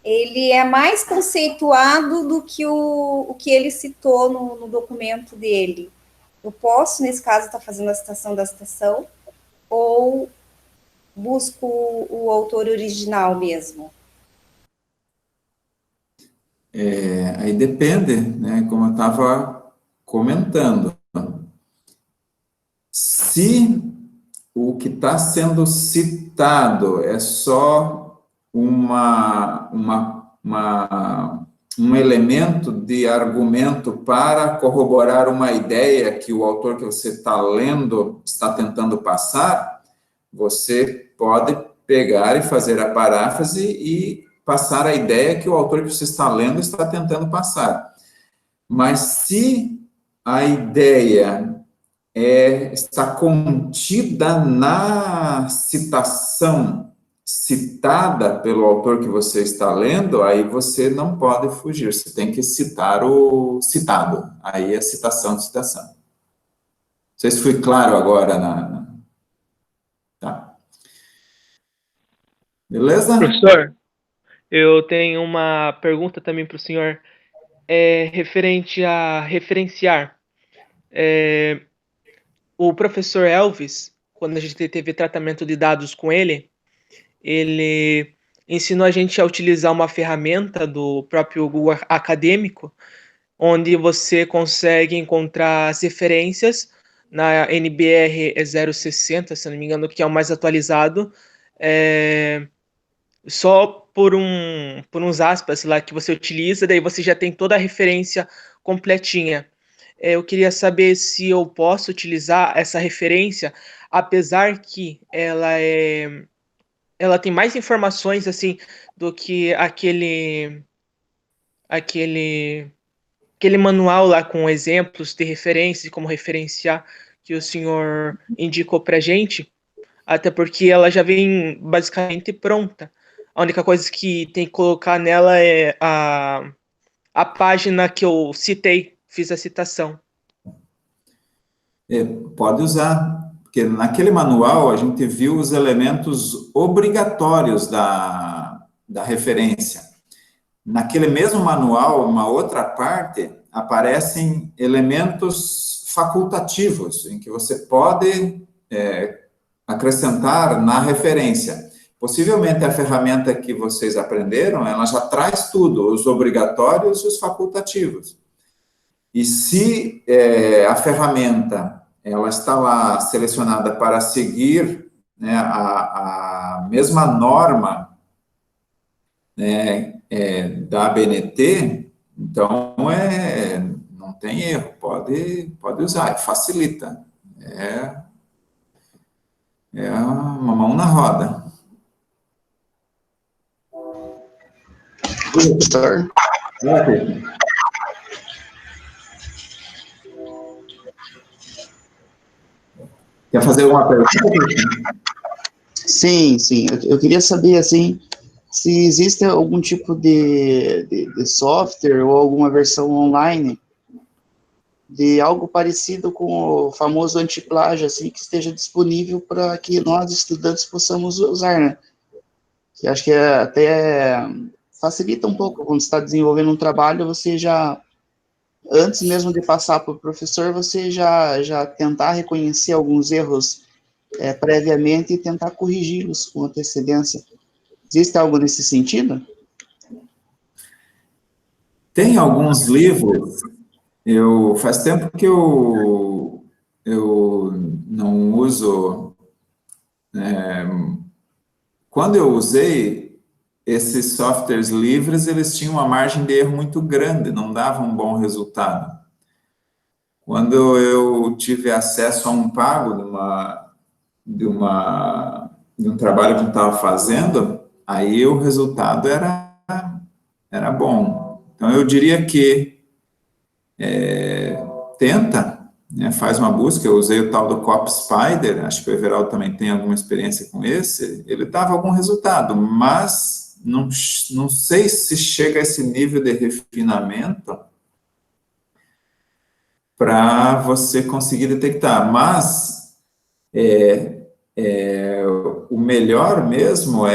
ele é mais conceituado do que o que ele citou no documento dele. Eu posso, nesse caso, estar fazendo a citação da citação ou busco o autor original mesmo? Aí depende, né, como eu estava comentando. Se o que está sendo citado é só um elemento de argumento para corroborar uma ideia que o autor que você está lendo está tentando passar, você pode pegar e fazer a paráfrase e passar a ideia que o autor que você está lendo está tentando passar. Mas se a ideia está contida na citação citada pelo autor que você está lendo, aí você não pode fugir, você tem que citar o citado, aí é citação de citação. Não sei se fui claro agora Tá. Beleza? Professor, eu tenho uma pergunta também para o senhor, referente a referenciar. O professor Elvis, quando a gente teve tratamento de dados com ele ensinou a gente a utilizar uma ferramenta do próprio Google Acadêmico, onde você consegue encontrar as referências na NBR 060, se não me engano, que é o mais atualizado, só por uns aspas lá que você utiliza, daí você já tem toda a referência completinha. Eu queria saber se eu posso utilizar essa referência, apesar que ela tem mais informações assim do que aquele manual lá com exemplos de referências e como referenciar que o senhor indicou para gente, até porque ela já vem basicamente pronta. A única coisa que tem que colocar nela é a página que eu citei, fiz a citação. Pode usar, porque naquele manual a gente viu os elementos obrigatórios da referência. Naquele mesmo manual, uma outra parte, aparecem elementos facultativos, em que você pode acrescentar na referência. Possivelmente a ferramenta que vocês aprenderam, ela já traz tudo, os obrigatórios e os facultativos. E se a ferramenta ela está lá selecionada para seguir, né, a mesma norma, né, da ABNT, então não tem erro, pode usar, facilita. É uma mão na roda. Professor, Quer fazer alguma pergunta? sim. Eu queria saber, assim, se existe algum tipo de software ou alguma versão online de algo parecido com o famoso antiplágio, assim, que esteja disponível para que nós, estudantes, possamos usar, né? Que acho que até facilita um pouco quando está desenvolvendo um trabalho, você já, antes mesmo de passar para o professor, você já tentar reconhecer alguns erros previamente e tentar corrigi-los com antecedência. Existe algo nesse sentido? Tem alguns livros, faz tempo que eu não uso, quando eu usei esses softwares livres, eles tinham uma margem de erro muito grande, não davam um bom resultado. Quando eu tive acesso a um pago de um trabalho que eu estava fazendo, aí o resultado era bom. Então, eu diria que tenta, né, faz uma busca. Eu usei o tal do Cop Spider, acho que o Everaldo também tem alguma experiência com esse, ele dava algum resultado, mas não sei se chega a esse nível de refinamento para você conseguir detectar, mas o melhor mesmo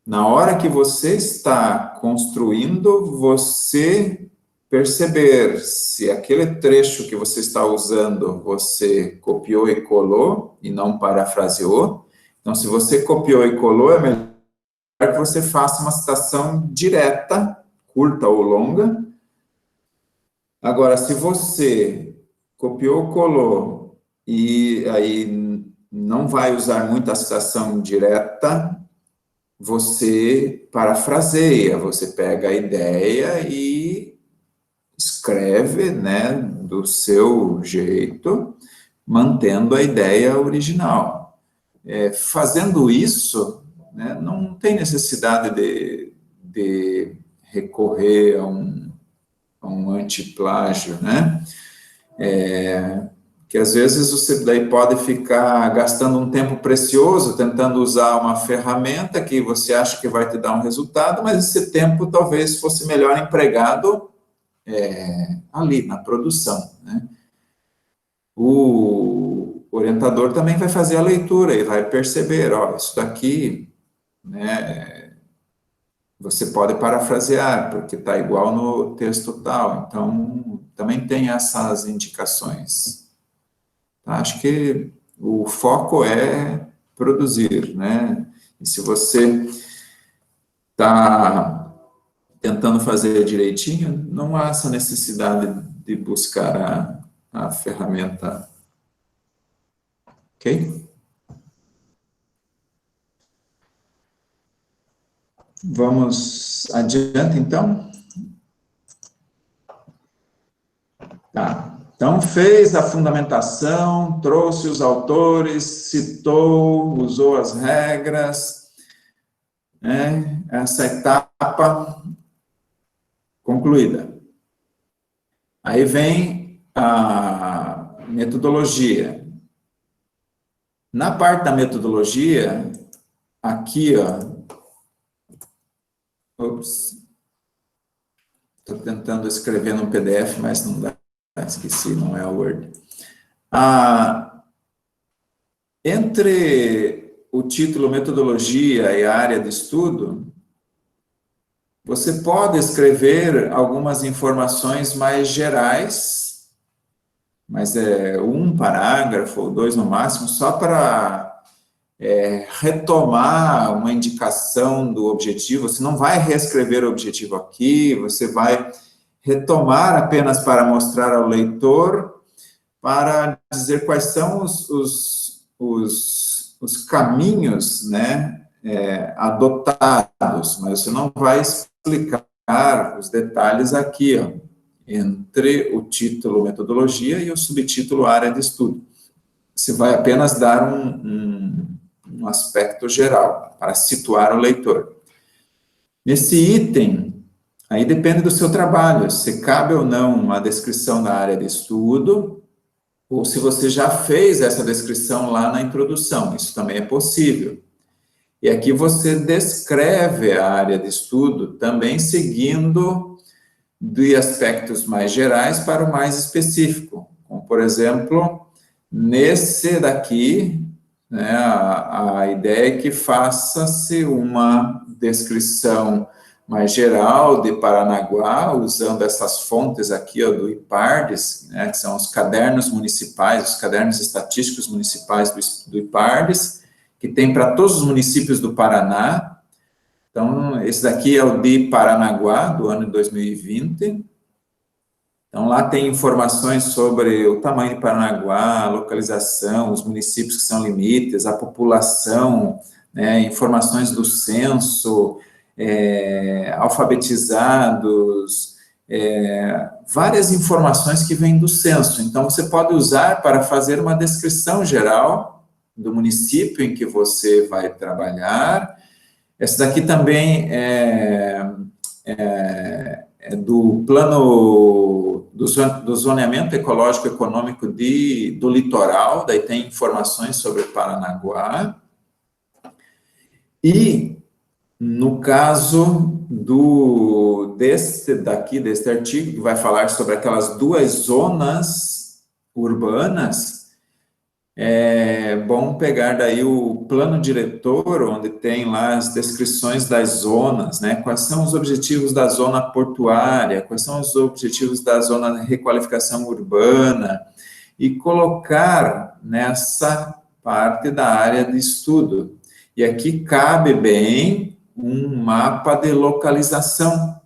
na hora que você está construindo, você perceber se aquele trecho que você está usando, você copiou e colou e não parafraseou. Então, se você copiou e colou, é melhor que você faça uma citação direta, curta ou longa. Agora, se você copiou, colou e aí não vai usar muito a citação direta, você parafraseia, você pega a ideia e escreve, né, do seu jeito, mantendo a ideia original. Fazendo isso, né, não tem necessidade de recorrer a um antiplágio, né? Que às vezes você daí pode ficar gastando um tempo precioso tentando usar uma ferramenta que você acha que vai te dar um resultado, mas esse tempo talvez fosse melhor empregado ali na produção, né? O orientador também vai fazer a leitura e vai perceber, ó, isso daqui, né, você pode parafrasear, porque está igual no texto tal. Então, também tem essas indicações. Tá? Acho que o foco é produzir, né? E se você está tentando fazer direitinho, não há essa necessidade de buscar a ferramenta. Ok? Vamos adiante, então? Tá. Então, fez a fundamentação, trouxe os autores, citou, usou as regras, né? Essa etapa concluída. Aí vem a metodologia. Na parte da metodologia, aqui, ó, estou tentando escrever no PDF, mas não dá, esqueci, não é o Word. Entre o título metodologia e a área de estudo, você pode escrever algumas informações mais gerais, mas é um parágrafo ou dois no máximo, só para retomar uma indicação do objetivo. Você não vai reescrever o objetivo aqui, você vai retomar apenas para mostrar ao leitor, para dizer quais são os caminhos, né, adotados, mas você não vai explicar os detalhes aqui, ó, entre o título metodologia e o subtítulo área de estudo. Você vai apenas dar um aspecto geral, para situar o leitor. Nesse item, aí depende do seu trabalho, se cabe ou não uma descrição da área de estudo, ou se você já fez essa descrição lá na introdução, isso também é possível. E aqui você descreve a área de estudo, também seguindo de aspectos mais gerais para o mais específico. Como, por exemplo, nesse daqui, né, a ideia é que faça-se uma descrição mais geral de Paranaguá, usando essas fontes aqui, ó, do IPARDES, né, que são os cadernos municipais, os cadernos estatísticos municipais do IPARDES, que tem para todos os municípios do Paraná. Então, esse daqui é o de Paranaguá, do ano de 2020. Então, lá tem informações sobre o tamanho de Paranaguá, a localização, os municípios que são limites, a população, né, informações do censo, alfabetizados, várias informações que vêm do censo. Então, você pode usar para fazer uma descrição geral do município em que você vai trabalhar. Essa daqui também é do plano do zoneamento ecológico econômico do litoral, daí tem informações sobre Paranaguá. E, no caso deste artigo, que vai falar sobre aquelas duas zonas urbanas, é bom pegar daí o plano diretor, onde tem lá as descrições das zonas, né? Quais são os objetivos da zona portuária, quais são os objetivos da zona de requalificação urbana, e colocar nessa parte da área de estudo. E aqui cabe bem um mapa de localização,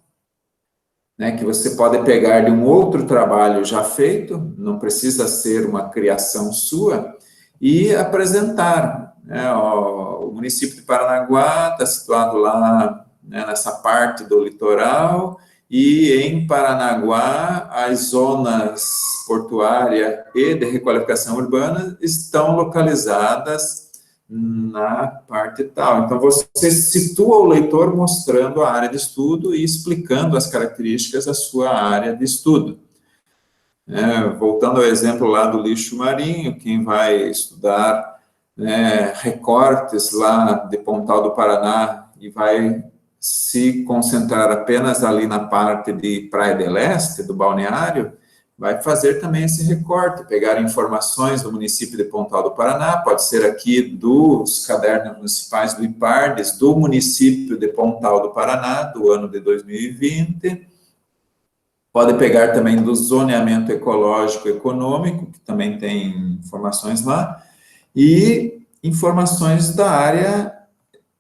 né, que você pode pegar de um outro trabalho já feito, não precisa ser uma criação sua, e apresentar, né, o município de Paranaguá está situado lá, né, nessa parte do litoral, e em Paranaguá as zonas portuária e de requalificação urbana estão localizadas na parte tal. Então, você situa o leitor mostrando a área de estudo e explicando as características da sua área de estudo. Voltando ao exemplo lá do lixo marinho, quem vai estudar, né, recortes lá de Pontal do Paraná e vai se concentrar apenas ali na parte de Praia del Este, do balneário, vai fazer também esse recorte, pegar informações do município de Pontal do Paraná, pode ser aqui dos cadernos municipais do IPARDES, do município de Pontal do Paraná, do ano de 2020, pode pegar também do zoneamento ecológico e econômico, que também tem informações lá, e informações da área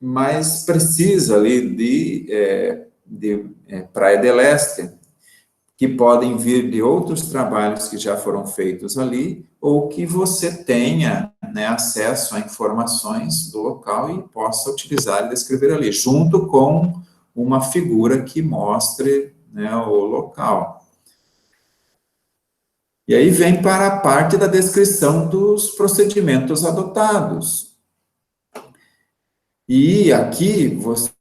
mais precisa ali de Praia del Este, que podem vir de outros trabalhos que já foram feitos ali, ou que você tenha, né, acesso a informações do local e possa utilizar e descrever ali, junto com uma figura que mostre, né, o local. E aí vem para a parte da descrição dos procedimentos adotados. E aqui você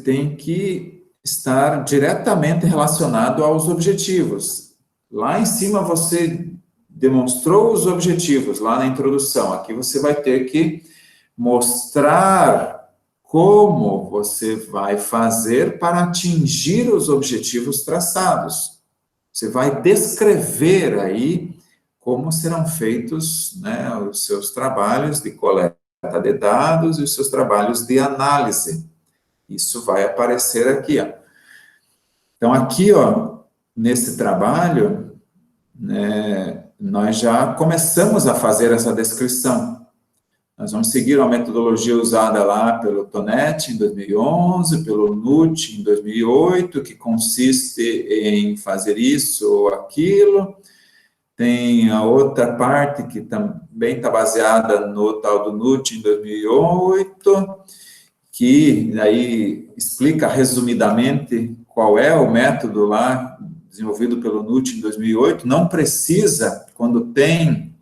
tem que estar diretamente relacionado aos objetivos. Lá em cima você demonstrou os objetivos, lá na introdução. Aqui você vai ter que mostrar como você vai fazer para atingir os objetivos traçados. Você vai descrever aí como serão feitos, né, os seus trabalhos de coleta de dados e os seus trabalhos de análise. Isso vai aparecer aqui, ó. Então, aqui, ó, nesse trabalho, né, nós já começamos a fazer essa descrição. Nós vamos seguir a metodologia usada lá pelo Tonetti, em 2011, pelo NUT, em 2008, que consiste em fazer isso ou aquilo. Tem a outra parte que também está baseada no tal do NUT, em 2008, que aí explica resumidamente qual é o método lá desenvolvido pelo NUT em 2008. Não precisa, quando tem,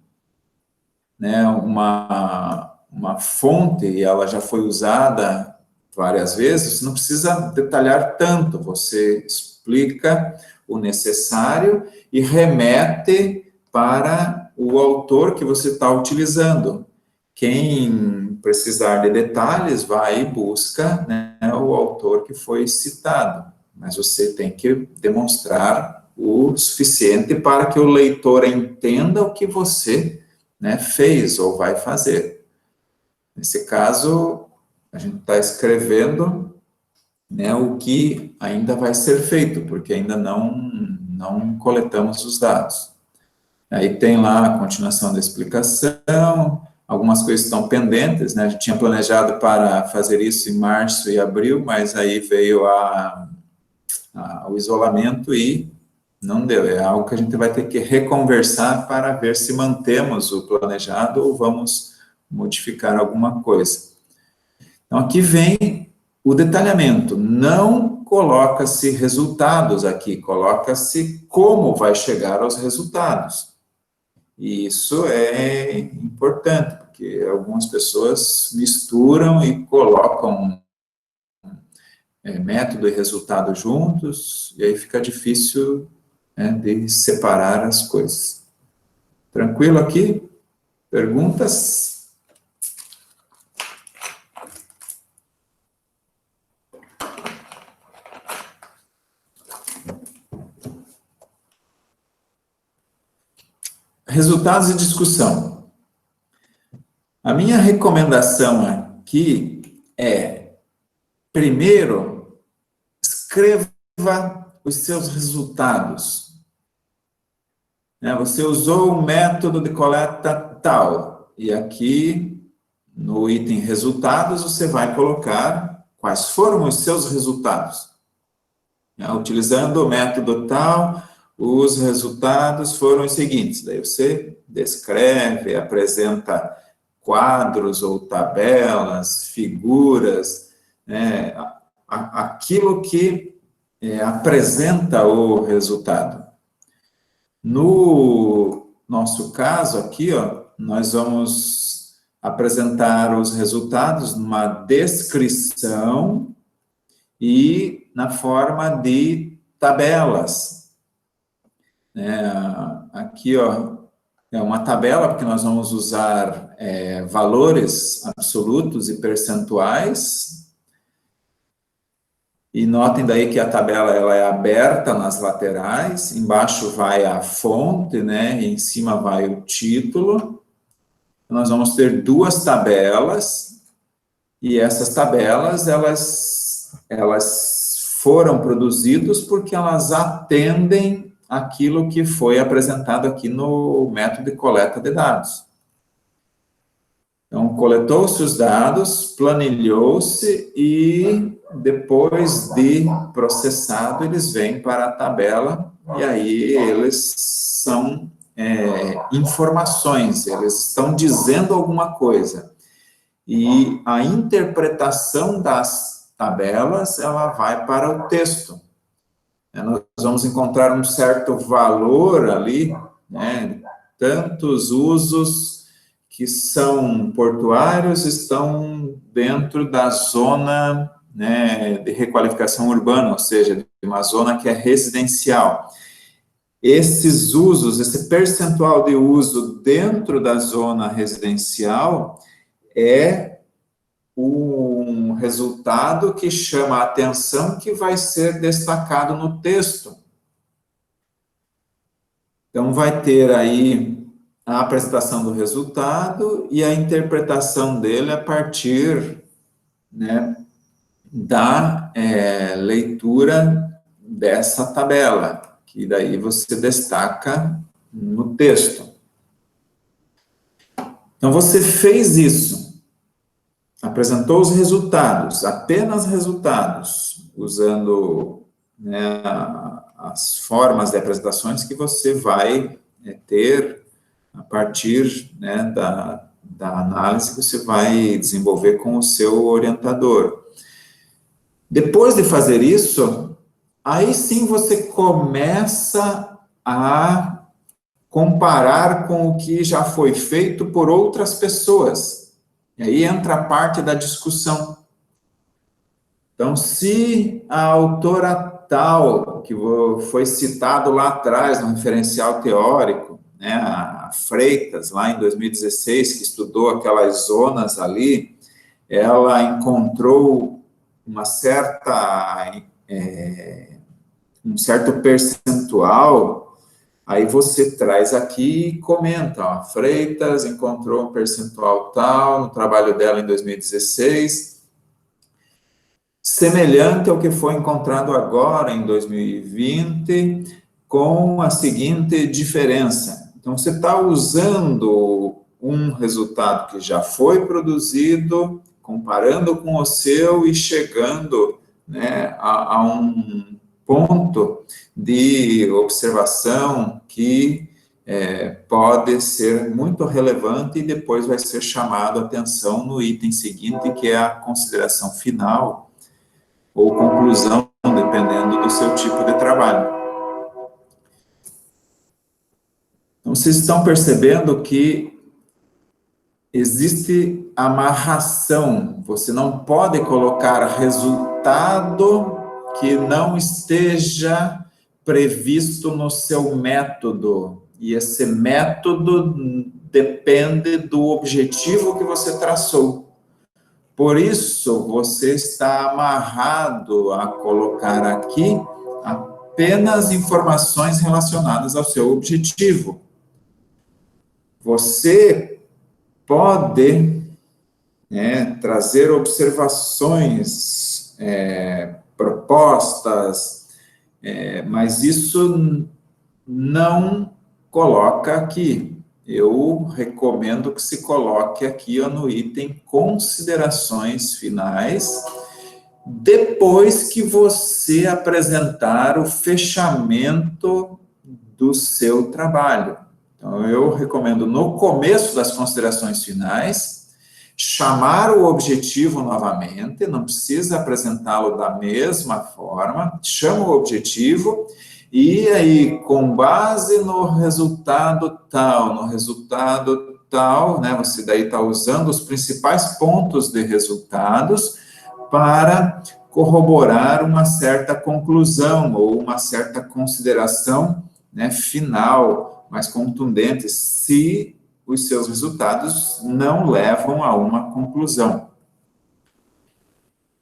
né, uma fonte e ela já foi usada várias vezes, não precisa detalhar tanto, você explica o necessário e remete para o autor que você está utilizando. Quem precisar de detalhes, vai e busca, né, o autor que foi citado, mas você tem que demonstrar o suficiente para que o leitor entenda o que você, né, fez ou vai fazer. Nesse caso, a gente está escrevendo, né, o que ainda vai ser feito, porque ainda não coletamos os dados. Aí tem lá a continuação da explicação, algumas coisas estão pendentes, né? A gente tinha planejado para fazer isso em março e abril, mas aí veio o isolamento e não deu. É algo que a gente vai ter que reconversar para ver se mantemos o planejado ou vamos modificar alguma coisa. Então, aqui vem o detalhamento. Não coloca-se resultados aqui, coloca-se como vai chegar aos resultados. E isso é importante, porque algumas pessoas misturam e colocam método e resultado juntos, e aí fica difícil, né, de separar as coisas. Tranquilo aqui? Perguntas? Resultados e discussão. A minha recomendação aqui é, primeiro, escreva os seus resultados. Você usou um método de coleta tal, e aqui, no item resultados, você vai colocar quais foram os seus resultados. Utilizando o método tal, os resultados foram os seguintes. Daí você descreve, apresenta quadros ou tabelas, figuras, né, aquilo que apresenta o resultado. No nosso caso aqui, ó, nós vamos apresentar os resultados numa descrição e na forma de tabelas. Aqui, ó, é uma tabela, porque nós vamos usar valores absolutos e percentuais. E notem daí que a tabela ela é aberta nas laterais, embaixo vai a fonte, né, e em cima vai o título. Nós vamos ter duas tabelas, e essas tabelas, elas foram produzidas porque elas atendem aquilo que foi apresentado aqui no método de coleta de dados. Então, coletou-se os dados, planilhou-se e depois de processado, eles vêm para a tabela e aí eles são informações, eles estão dizendo alguma coisa. E a interpretação das tabelas, ela vai para o texto. Nós vamos encontrar um certo valor ali, né, tantos usos que são portuários estão dentro da zona, né, de requalificação urbana, ou seja, de uma zona que é residencial. Esses usos, esse percentual de uso dentro da zona residencial é um resultado que chama a atenção, que vai ser destacado no texto. Então, vai ter aí a apresentação do resultado e a interpretação dele a partir, né, da leitura dessa tabela, que daí você destaca no texto. Então, você fez isso, apresentou os resultados, apenas resultados, usando, né, as formas de apresentações que você vai ter a partir, né, da análise que você vai desenvolver com o seu orientador. Depois de fazer isso, aí sim você começa a comparar com o que já foi feito por outras pessoas. E aí entra a parte da discussão. Então, se a autora tal, que foi citado lá atrás no referencial teórico, né, a Freitas, lá em 2016, que estudou aquelas zonas ali, ela encontrou um certo percentual, aí você traz aqui e comenta, ó, Freitas encontrou um percentual tal no trabalho dela em 2016, semelhante ao que foi encontrado agora em 2020, com a seguinte diferença. Então, você está usando um resultado que já foi produzido, comparando com o seu e chegando, né, a um ponto de observação que pode ser muito relevante e depois vai ser chamado a atenção no item seguinte, que é a consideração final ou conclusão, dependendo do seu tipo de trabalho. Então, vocês estão percebendo que existe amarração, você não pode colocar resultado que não esteja previsto no seu método, e esse método depende do objetivo que você traçou. Por isso, você está amarrado a colocar aqui apenas informações relacionadas ao seu objetivo. Você pode, né, trazer observações, propostas, mas isso não coloca aqui. Eu recomendo que se coloque aqui, ó, no item considerações finais, depois que você apresentar o fechamento do seu trabalho. Então, eu recomendo, no começo das considerações finais, chamar o objetivo novamente, não precisa apresentá-lo da mesma forma, chama o objetivo, e aí, com base no resultado tal, né, você daí está usando os principais pontos de resultados para corroborar uma certa conclusão ou uma certa consideração, né, final, mais contundente, se os seus resultados não levam a uma conclusão.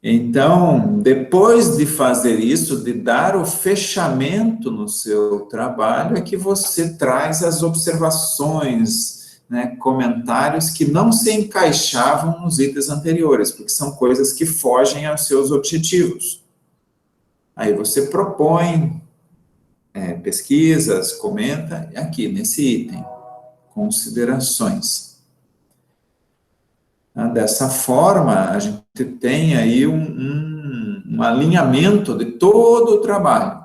Então, depois de fazer isso, de dar o fechamento no seu trabalho, é que você traz as observações, né, comentários que não se encaixavam nos itens anteriores, porque são coisas que fogem aos seus objetivos. Aí você propõe pesquisas, comenta, aqui nesse item, considerações. Dessa forma, a gente tem aí um alinhamento de todo o trabalho.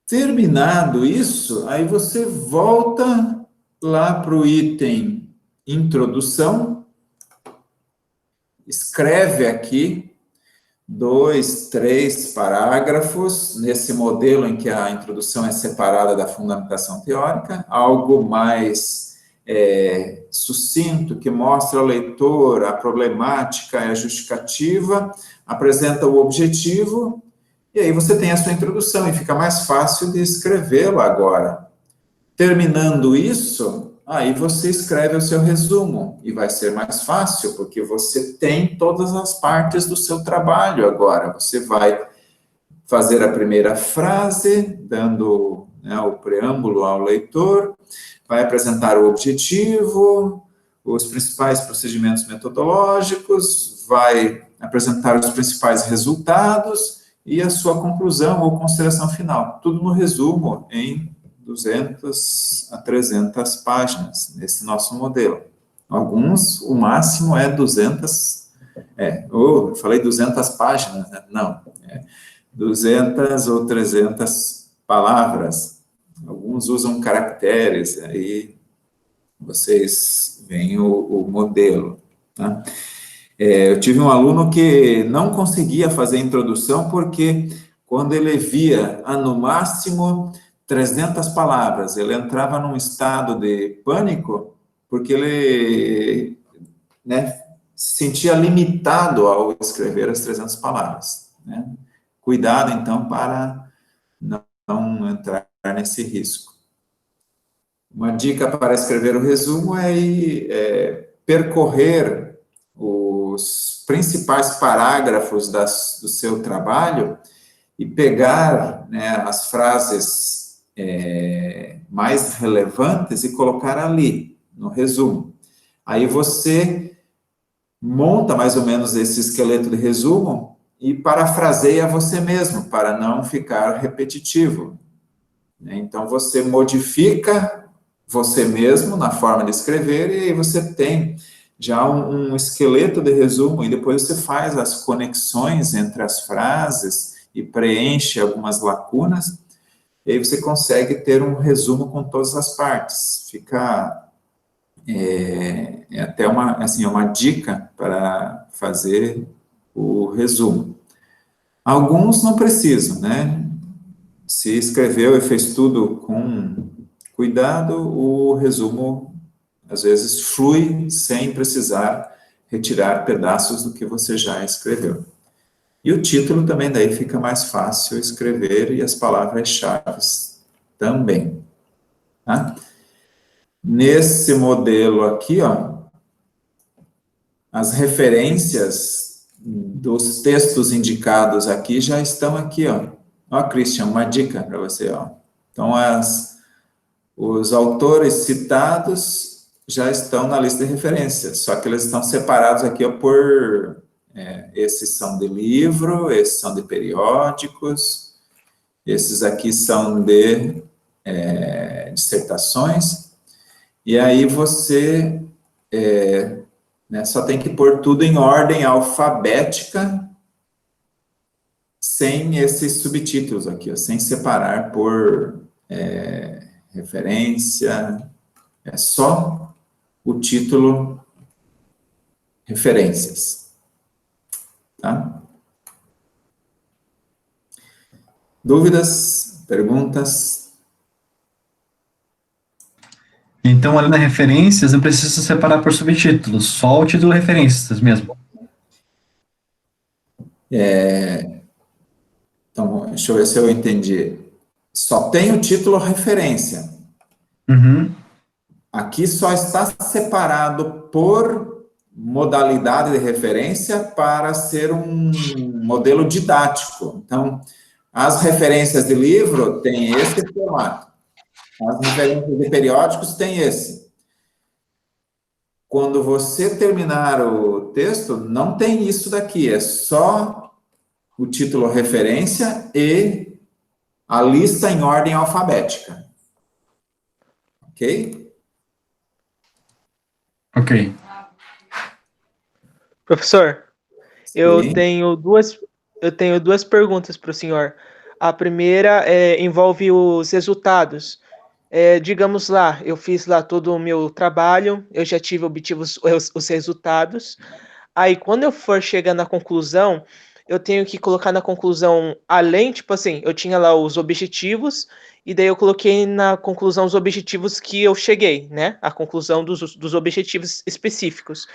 Terminado isso, aí você volta lá para o item introdução, escreve aqui 2, 3 parágrafos, nesse modelo em que a introdução é separada da fundamentação teórica, algo mais sucinto, que mostra ao leitor a problemática e a justificativa, apresenta o objetivo, e aí você tem a sua introdução, e fica mais fácil de escrevê-la agora. Terminando isso, aí você escreve o seu resumo, e vai ser mais fácil, porque você tem todas as partes do seu trabalho agora. Você vai fazer a primeira frase, dando, né, o preâmbulo ao leitor, vai apresentar o objetivo, os principais procedimentos metodológicos, vai apresentar os principais resultados e a sua conclusão ou consideração final. Tudo no resumo em 200 a 300 páginas, nesse nosso modelo. Alguns, o máximo é 200, eu falei 200 páginas, né? Não, 200 ou 300 palavras. Alguns usam caracteres, aí vocês veem o modelo, tá? Eu tive um aluno que não conseguia fazer a introdução porque quando ele via, no máximo, 300 palavras, ele entrava num estado de pânico porque ele, né, se sentia limitado ao escrever as 300 palavras, né? Cuidado, então, para não entrar nesse risco. Uma dica para escrever o resumo é percorrer os principais parágrafos do seu trabalho e pegar, né, as frases mais relevantes e colocar ali, no resumo. Aí você monta mais ou menos esse esqueleto de resumo e parafraseia você mesmo, para não ficar repetitivo. Então, você modifica você mesmo na forma de escrever e aí você tem já um esqueleto de resumo e depois você faz as conexões entre as frases e preenche algumas lacunas e aí você consegue ter um resumo com todas as partes. Fica até uma dica para fazer o resumo. Alguns não precisam, né? Se escreveu e fez tudo com cuidado, o resumo, às vezes, flui sem precisar retirar pedaços do que você já escreveu. E o título também daí fica mais fácil escrever e as palavras-chave também. Tá? Nesse modelo aqui, ó, as referências dos textos indicados aqui já estão aqui, ó. Ó, Christian, uma dica para você, ó. Então, os autores citados já estão na lista de referências, só que eles estão separados aqui, ó, por... esses são de livro, esses são de periódicos, esses aqui são de dissertações, e aí você né, só tem que pôr tudo em ordem alfabética, sem esses subtítulos aqui, ó, sem separar por referência, é só o título referências. Tá? Dúvidas? Perguntas? Então, ali na referências, não precisa separar por subtítulos, só o título referências mesmo. Então, deixa eu ver se eu entendi. Só tem o título referência. Uhum. Aqui só está separado por modalidade de referência para ser um modelo didático. Então, as referências de livro têm esse formato. As referências de periódicos têm esse. Quando você terminar o texto, não tem isso daqui, é só o título referência e a lista em ordem alfabética. Ok? Ok. Professor, eu tenho duas perguntas para o senhor. A primeira envolve os resultados. Digamos lá, eu fiz lá todo o meu trabalho, eu já obtive os resultados. Aí, quando eu for chegar na conclusão, eu tenho que colocar na conclusão, além, tipo assim, eu tinha lá os objetivos, e daí eu coloquei na conclusão os objetivos que eu cheguei, né? A conclusão dos objetivos específicos.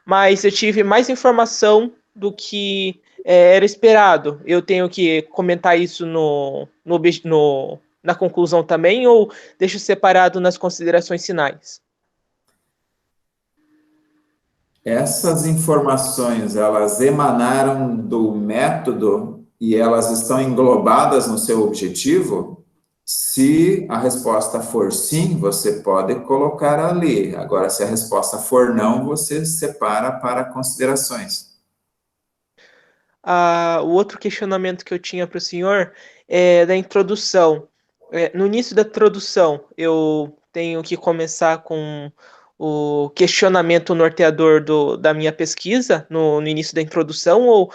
Mas eu tive mais informação do que era esperado. Eu tenho que comentar isso na conclusão também, ou deixo separado nas considerações finais? Essas informações, elas emanaram do método e elas estão englobadas no seu objetivo? Se a resposta for sim, você pode colocar ali. Agora, se a resposta for não, você separa para considerações. O outro questionamento que eu tinha para o senhor é da introdução. No início da introdução, eu tenho que começar com o questionamento norteador da minha pesquisa, no início da introdução, ou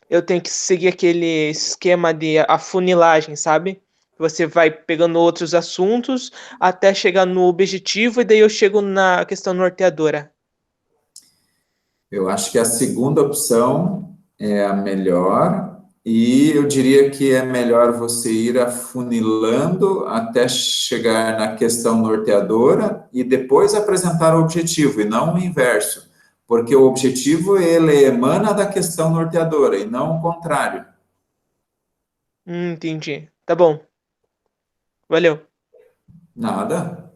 eu tenho que seguir aquele esquema de afunilagem, sabe? Você vai pegando outros assuntos até chegar no objetivo, e daí eu chego na questão norteadora. Eu acho que a segunda opção é a melhor, e eu diria que é melhor você ir afunilando até chegar na questão norteadora e depois apresentar o objetivo, e não o inverso, porque o objetivo, ele emana da questão norteadora, e não o contrário. Entendi. Tá bom. Valeu. Nada.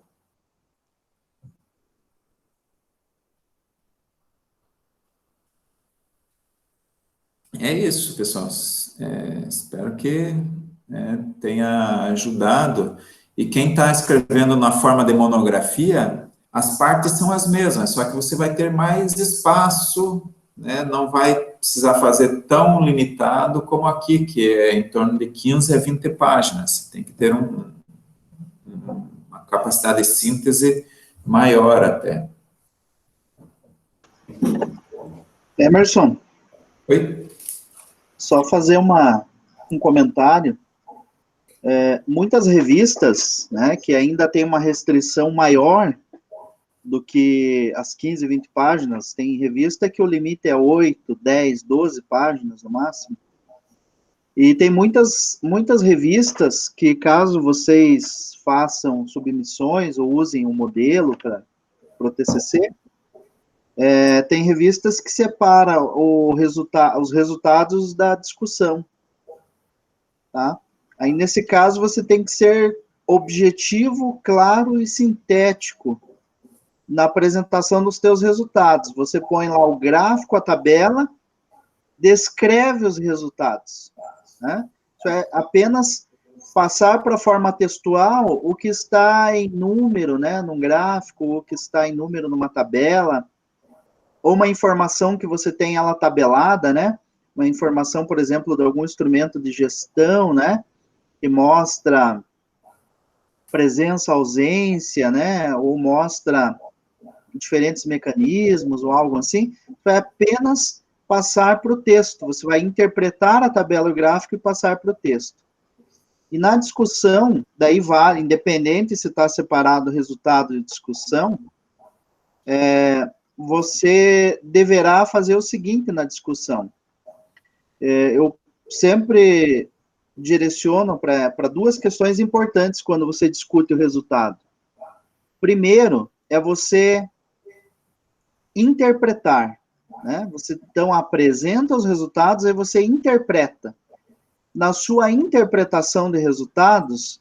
É isso, pessoal. Espero que tenha ajudado. E quem está escrevendo na forma de monografia, as partes são as mesmas, só que você vai ter mais espaço, né? Não vai precisar fazer tão limitado como aqui, que é em torno de 15 a 20 páginas. Tem que ter uma capacidade de síntese maior até. Emerson, Oi? só fazer um comentário. Muitas revistas, né, que ainda tem uma restrição maior do que as 15, 20 páginas, tem revista que o limite é 8, 10, 12 páginas no máximo. E tem muitas revistas que, caso vocês façam submissões ou usem um modelo para o TCC, tem revistas que separam os resultados da discussão, tá? Aí, nesse caso, você tem que ser objetivo, claro e sintético na apresentação dos teus resultados. Você põe lá o gráfico, a tabela, descreve os resultados, né? Isso é apenas passar para a forma textual o que está em número, né, num gráfico, o que está em número numa tabela, ou uma informação que você tem ela tabelada, né? Uma informação, por exemplo, de algum instrumento de gestão, né? Que mostra presença, ausência, né? Ou mostra diferentes mecanismos ou algo assim. Vai apenas passar para o texto. Você vai interpretar a tabela e o gráfico e passar para o texto. E na discussão, daí vale, independente se está separado o resultado de discussão, você deverá fazer o seguinte na discussão. Eu sempre direciono para duas questões importantes quando você discute o resultado. Primeiro, é você interpretar, né? Você, então, apresenta os resultados e você interpreta. Na sua interpretação de resultados,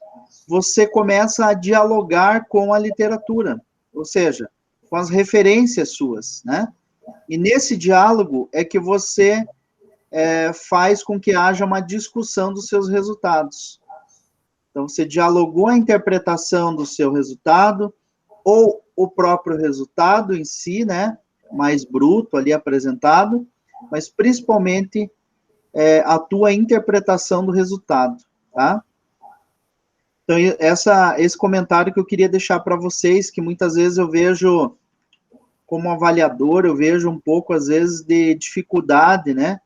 você começa a dialogar com a literatura. Ou seja, com as referências suas, né? E nesse diálogo é que você faz com que haja uma discussão dos seus resultados. Então, você dialogou a interpretação do seu resultado, ou o próprio resultado em si, né, mais bruto ali apresentado, mas principalmente a tua interpretação do resultado, tá? Então, esse comentário que eu queria deixar para vocês, que muitas vezes eu vejo, como avaliador, eu vejo um pouco, às vezes, de dificuldade, né,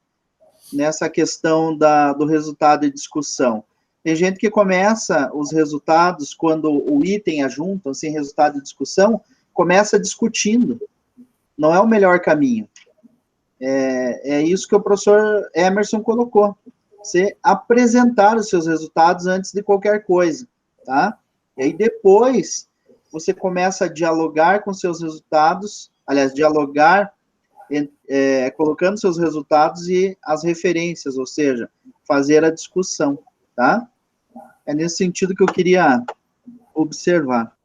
nessa questão do resultado e discussão. Tem gente que começa os resultados, quando o item é junto, assim, resultado e discussão, começa discutindo. Não é o melhor caminho. É isso que o professor Emerson colocou. Você apresentar os seus resultados antes de qualquer coisa, tá? E aí depois você começa a dialogar com seus resultados, aliás, dialogar colocando seus resultados e as referências, ou seja, fazer a discussão, tá? É nesse sentido que eu queria observar.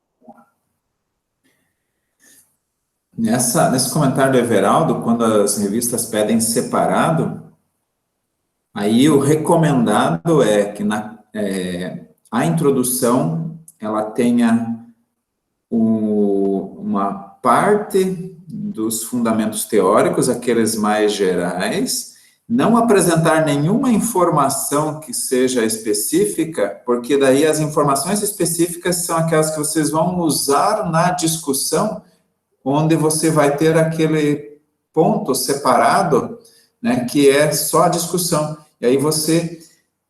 Nesse comentário do Everaldo, quando as revistas pedem separado, aí o recomendado é que a introdução ela tenha uma parte dos fundamentos teóricos, aqueles mais gerais, não apresentar nenhuma informação que seja específica, porque daí as informações específicas são aquelas que vocês vão usar na discussão, onde você vai ter aquele ponto separado, né, que é só a discussão. E aí você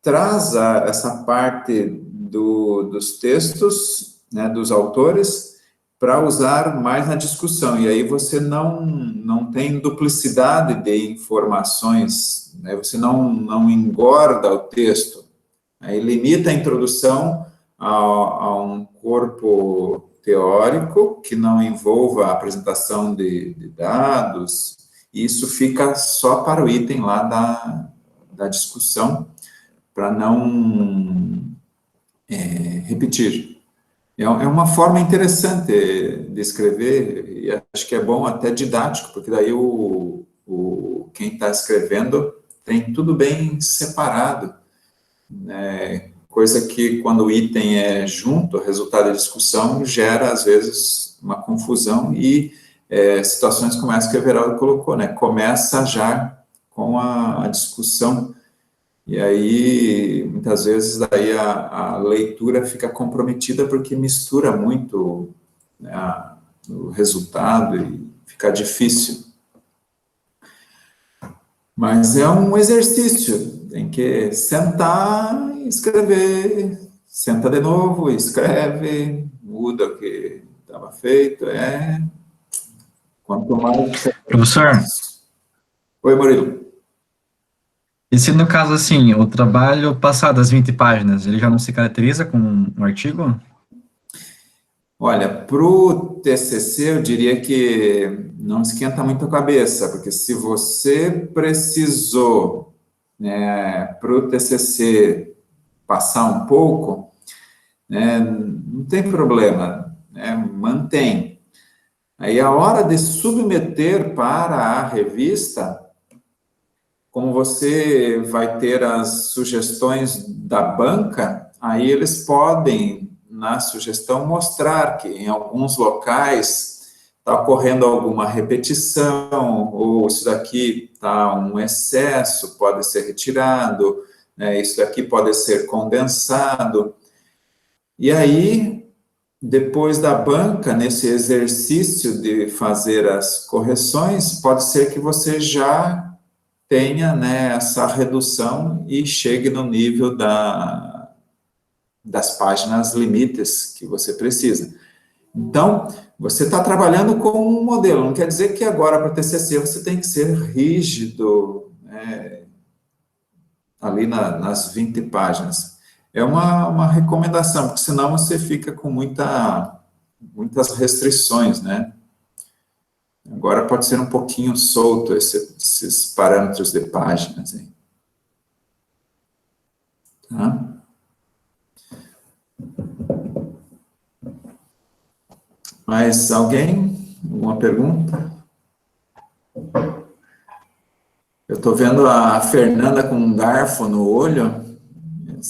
traz essa parte dos textos, né, dos autores, para usar mais na discussão. E aí você não tem duplicidade de informações, né, você não engorda o texto. Aí limita a introdução a um corpo teórico, que não envolva a apresentação de dados, e isso fica só para o item lá da discussão, para não repetir. É uma forma interessante de escrever, e acho que é bom até didático, porque daí quem está escrevendo tem tudo bem separado, né? Coisa que, quando o item é junto, o resultado da discussão gera, às vezes, uma confusão e situações como essa que o Everaldo colocou, né? Começa já com a discussão, e aí, muitas vezes, daí a leitura fica comprometida porque mistura muito, né, o resultado e fica difícil. Mas é um exercício, tem que sentar e escrever, senta de novo, escreve, muda o que estava feito, quanto mais... Professor, Oi, Murilo. e se no caso, assim, o trabalho passar das 20 páginas, ele já não se caracteriza como um artigo? Olha, para o TCC, eu diria que não esquenta muito a cabeça, porque se você precisou, né, para o TCC passar um pouco, né, não tem problema, né, mantém. Aí, a hora de submeter para a revista, como você vai ter as sugestões da banca, aí eles podem, na sugestão, mostrar que em alguns locais está ocorrendo alguma repetição, ou isso daqui está um excesso, pode ser retirado, né, isso daqui pode ser condensado. E aí, depois da banca, nesse exercício de fazer as correções, pode ser que você já tenha, né, essa redução e chegue no nível das páginas limites que você precisa. Então, você está trabalhando com um modelo, não quer dizer que agora para o TCC você tem que ser rígido, né, ali nas 20 páginas. É uma recomendação, porque senão você fica com muitas restrições, né? Agora pode ser um pouquinho solto esses parâmetros de páginas, hein? Tá? Mais alguém? Alguma pergunta? Eu estou vendo a Fernanda com um garfo no olho. Eu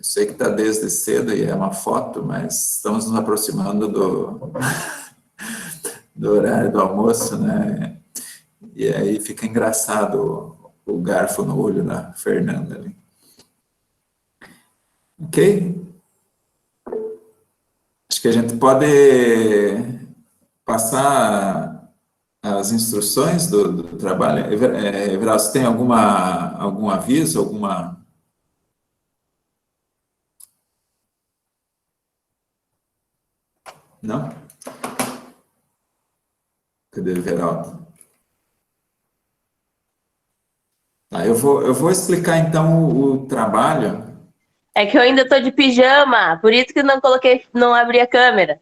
sei que está desde cedo e é uma foto, mas estamos nos aproximando do horário do almoço, né? E aí fica engraçado o garfo no olho da Fernanda ali. Ok? Acho que a gente pode passar as instruções do trabalho. Everaldo, você tem algum aviso, alguma... Não? Cadê o Everaldo? Tá, eu vou explicar então o trabalho. É que eu ainda tô de pijama, por isso que não abri a câmera.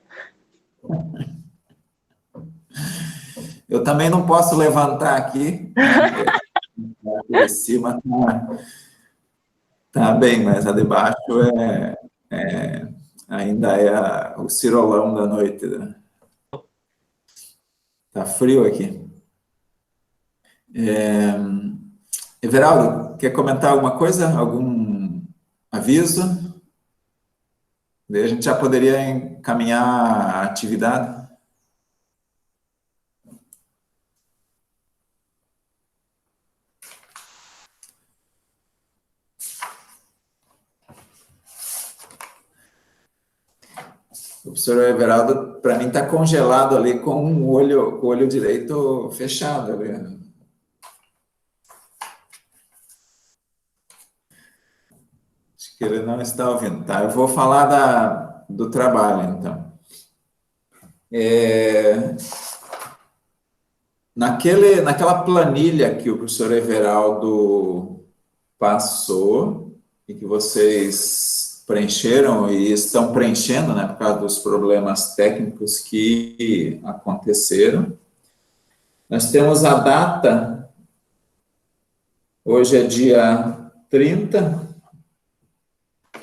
Eu também não posso levantar aqui, né? A de cima tá bem, mas a de baixo ainda é o cirolão da noite, né? Tá frio aqui. Everaldo, quer comentar alguma coisa? Algum aviso? Daí a gente já poderia encaminhar a atividade. O professor Everaldo, para mim, está congelado ali com o olho direito fechado ali. Acho que ele não está ouvindo. Tá, eu vou falar do trabalho, então. Naquela planilha que o professor Everaldo passou e que vocês preencheram e estão preenchendo, né, por causa dos problemas técnicos que aconteceram. Nós temos a data, hoje é dia 30,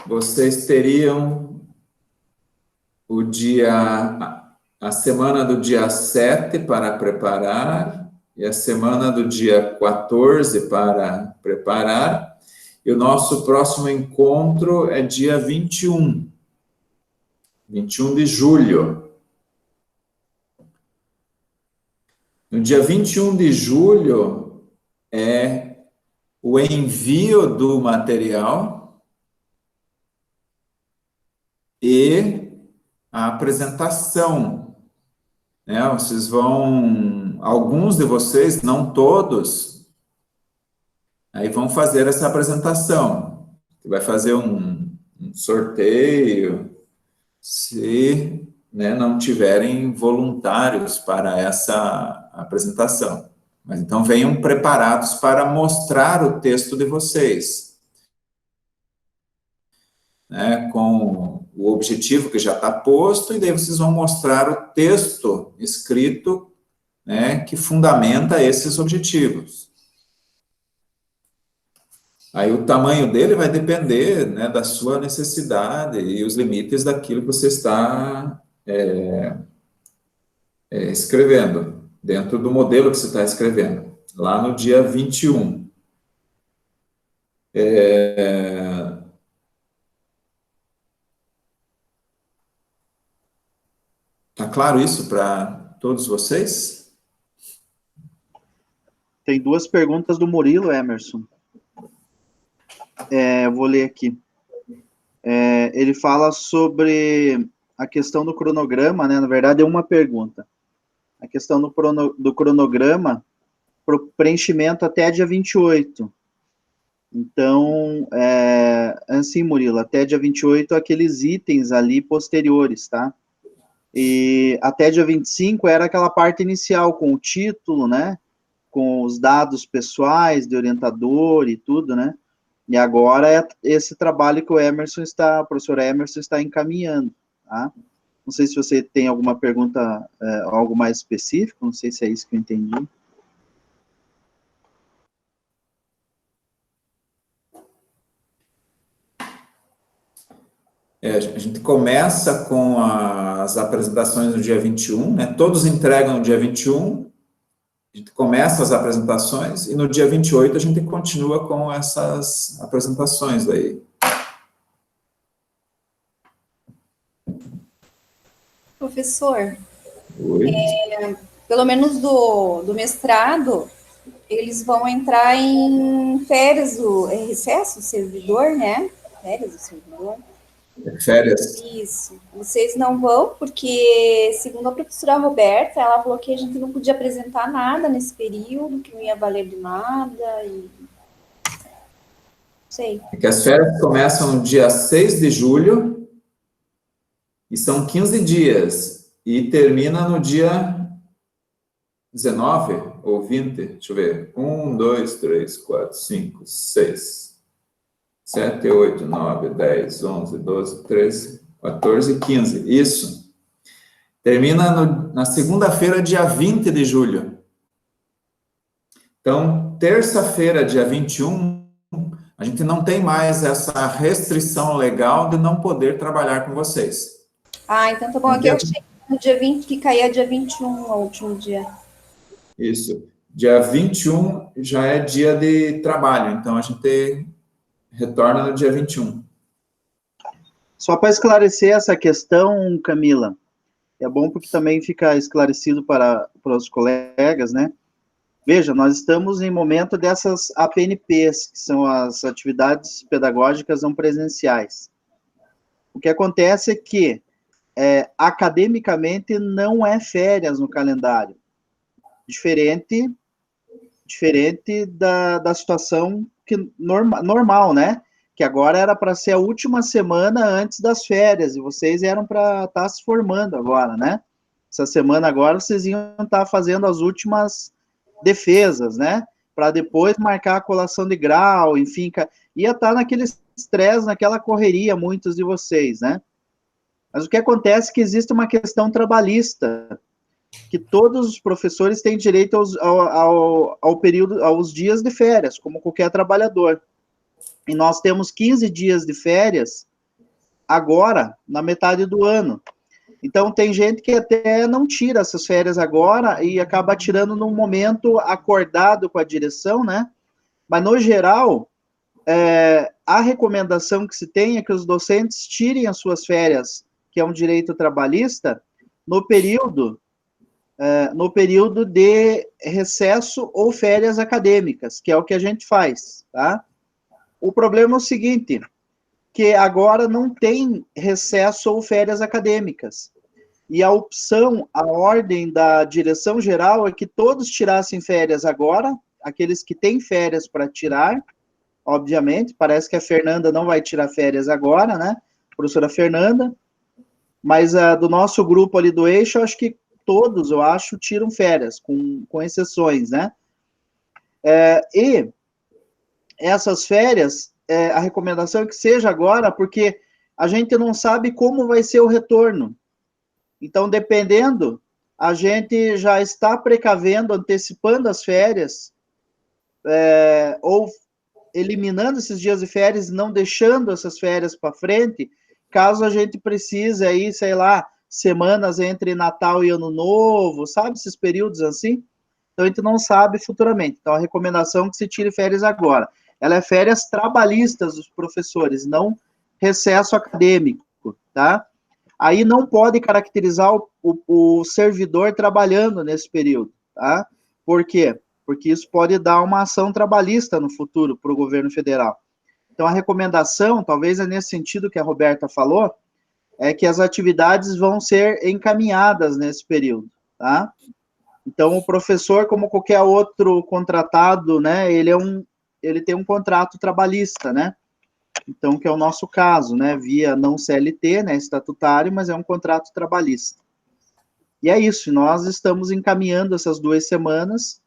vocês teriam a semana do dia 7 para preparar e a semana do dia 14 para preparar. E o nosso próximo encontro é dia 21 de julho. No dia 21 de julho é o envio do material e a apresentação, né? Alguns de vocês, não todos, aí vão fazer essa apresentação. Você vai fazer um sorteio, se, né, não tiverem voluntários para essa apresentação. Mas então venham preparados para mostrar o texto de vocês, né, com o objetivo que já está posto, e daí vocês vão mostrar o texto escrito, né, que fundamenta esses objetivos. Aí o tamanho dele vai depender, né, da sua necessidade e os limites daquilo que você está escrevendo, dentro do modelo que você está escrevendo, lá no dia 21. Tá claro isso para todos vocês? Tem duas perguntas do Murilo, Emerson. Eu vou ler aqui. Ele fala sobre a questão do cronograma, né? Na verdade, é uma pergunta. A questão do cronograma para o preenchimento até dia 28. Então, assim, Murilo, até dia 28, aqueles itens ali posteriores, tá? E até dia 25 era aquela parte inicial, com o título, né? Com os dados pessoais de orientador e tudo, né? E agora é esse trabalho que o professor Emerson está encaminhando, tá? Não sei se você tem alguma pergunta, algo mais específico, não sei se é isso que eu entendi. A gente começa com as apresentações no dia 21, né? Todos entregam no dia 21, a gente começa as apresentações, e no dia 28 a gente continua com essas apresentações daí. Professor, Oi. pelo menos do mestrado, eles vão entrar em férias, recesso, o servidor, né? Férias do servidor. Férias. Isso. Vocês não vão, porque, segundo a professora Roberta, ela falou que a gente não podia apresentar nada nesse período, que não ia valer de nada, e... Não sei. É que as férias começam no dia 6 de julho, e são 15 dias, e termina no dia 19 ou 20, deixa eu ver, 1, 2, 3, 4, 5, 6, 7, 8, 9, 10, 11, 12, 13, 14, 15, isso. Termina na segunda-feira, dia 20 de julho. Então, terça-feira, dia 21, a gente não tem mais essa restrição legal de não poder trabalhar com vocês. Ah, então tá bom. Aqui eu achei no dia 20, que caía dia 21, o último dia. Isso. Dia 21 já é dia de trabalho, então a gente retorna no dia 21. Só para esclarecer essa questão, Camila, é bom porque também fica esclarecido para os colegas, né? Veja, nós estamos em momento dessas APNPs, que são as atividades pedagógicas não presenciais. O que acontece é que, academicamente, não é férias no calendário. Diferente da situação normal, né? Que agora era para ser a última semana antes das férias, e vocês eram para estar se formando agora, né? Essa semana agora vocês iam estar fazendo as últimas defesas, né? Para depois marcar a colação de grau, enfim, ia estar naquele estresse, naquela correria, muitos de vocês, né? Mas o que acontece é que existe uma questão trabalhista, que todos os professores têm direito ao período, aos dias de férias, como qualquer trabalhador. E nós temos 15 dias de férias agora, na metade do ano. Então, tem gente que até não tira essas férias agora e acaba tirando num momento acordado com a direção, né? Mas, no geral, a recomendação que se tem é que os docentes tirem as suas férias, que é um direito trabalhista, no período de recesso ou férias acadêmicas, que é o que a gente faz, tá? O problema é o seguinte, que agora não tem recesso ou férias acadêmicas. E a opção, a ordem da direção geral é que todos tirassem férias agora, aqueles que têm férias para tirar, obviamente, parece que a Fernanda não vai tirar férias agora, né? Professora Fernanda, mas do nosso grupo ali do eixo, acho que todos, eu acho, tiram férias, com exceções, né? E essas férias, a recomendação é que seja agora, porque a gente não sabe como vai ser o retorno. Então, dependendo, a gente já está precavendo, antecipando as férias, ou eliminando esses dias de férias, não deixando essas férias para frente, caso a gente precise aí, sei lá, semanas entre Natal e Ano Novo, sabe, esses períodos assim? Então, a gente não sabe futuramente. Então, a recomendação é que se tire férias agora. Ela é férias trabalhistas dos professores, não recesso acadêmico, tá? Aí não pode caracterizar o servidor trabalhando nesse período, tá? Por quê? Porque isso pode dar uma ação trabalhista no futuro para o governo federal. Então, a recomendação, talvez é nesse sentido que a Roberta falou, é que as atividades vão ser encaminhadas nesse período, tá? Então, o professor, como qualquer outro contratado, né, ele tem um contrato trabalhista, né? Então, que é o nosso caso, né? Via não CLT, né? Estatutário, mas é um contrato trabalhista. E é isso, nós estamos encaminhando essas 2 semanas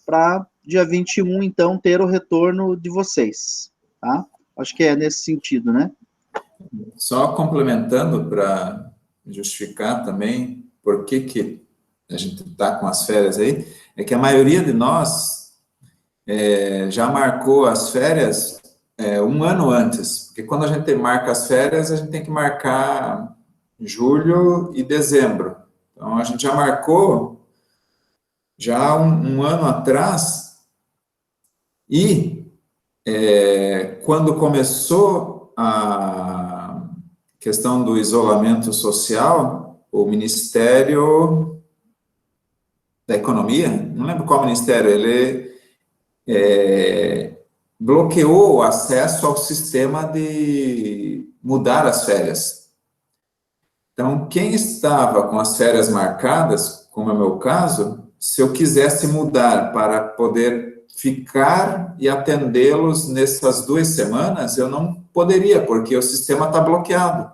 para dia 21, então, ter o retorno de vocês, tá? Acho que é nesse sentido, né? Só complementando para justificar também por que a gente está com as férias aí, é que a maioria de nós já marcou as férias um ano antes, porque quando a gente marca as férias, a gente tem que marcar julho e dezembro. Então, a gente já marcou já um ano atrás, e quando começou a questão do isolamento social, o Ministério da Economia, não lembro qual ministério, ele bloqueou o acesso ao sistema de mudar as férias. Então, quem estava com as férias marcadas, como é o meu caso, se eu quisesse mudar para poder ficar e atendê-los nessas 2 semanas, eu não poderia, porque o sistema está bloqueado.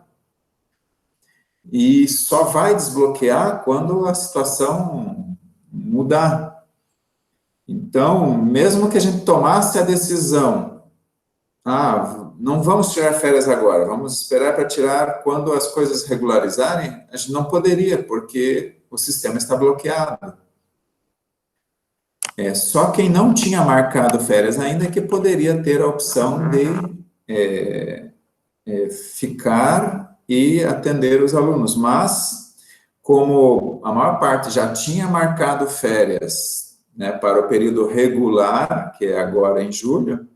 E só vai desbloquear quando a situação mudar. Então, mesmo que a gente tomasse a decisão, não vamos tirar férias agora, vamos esperar para tirar quando as coisas regularizarem, a gente não poderia, porque o sistema está bloqueado. Só quem não tinha marcado férias ainda que poderia ter a opção de ficar e atender os alunos, mas como a maior parte já tinha marcado férias, né, para o período regular, que é agora em julho,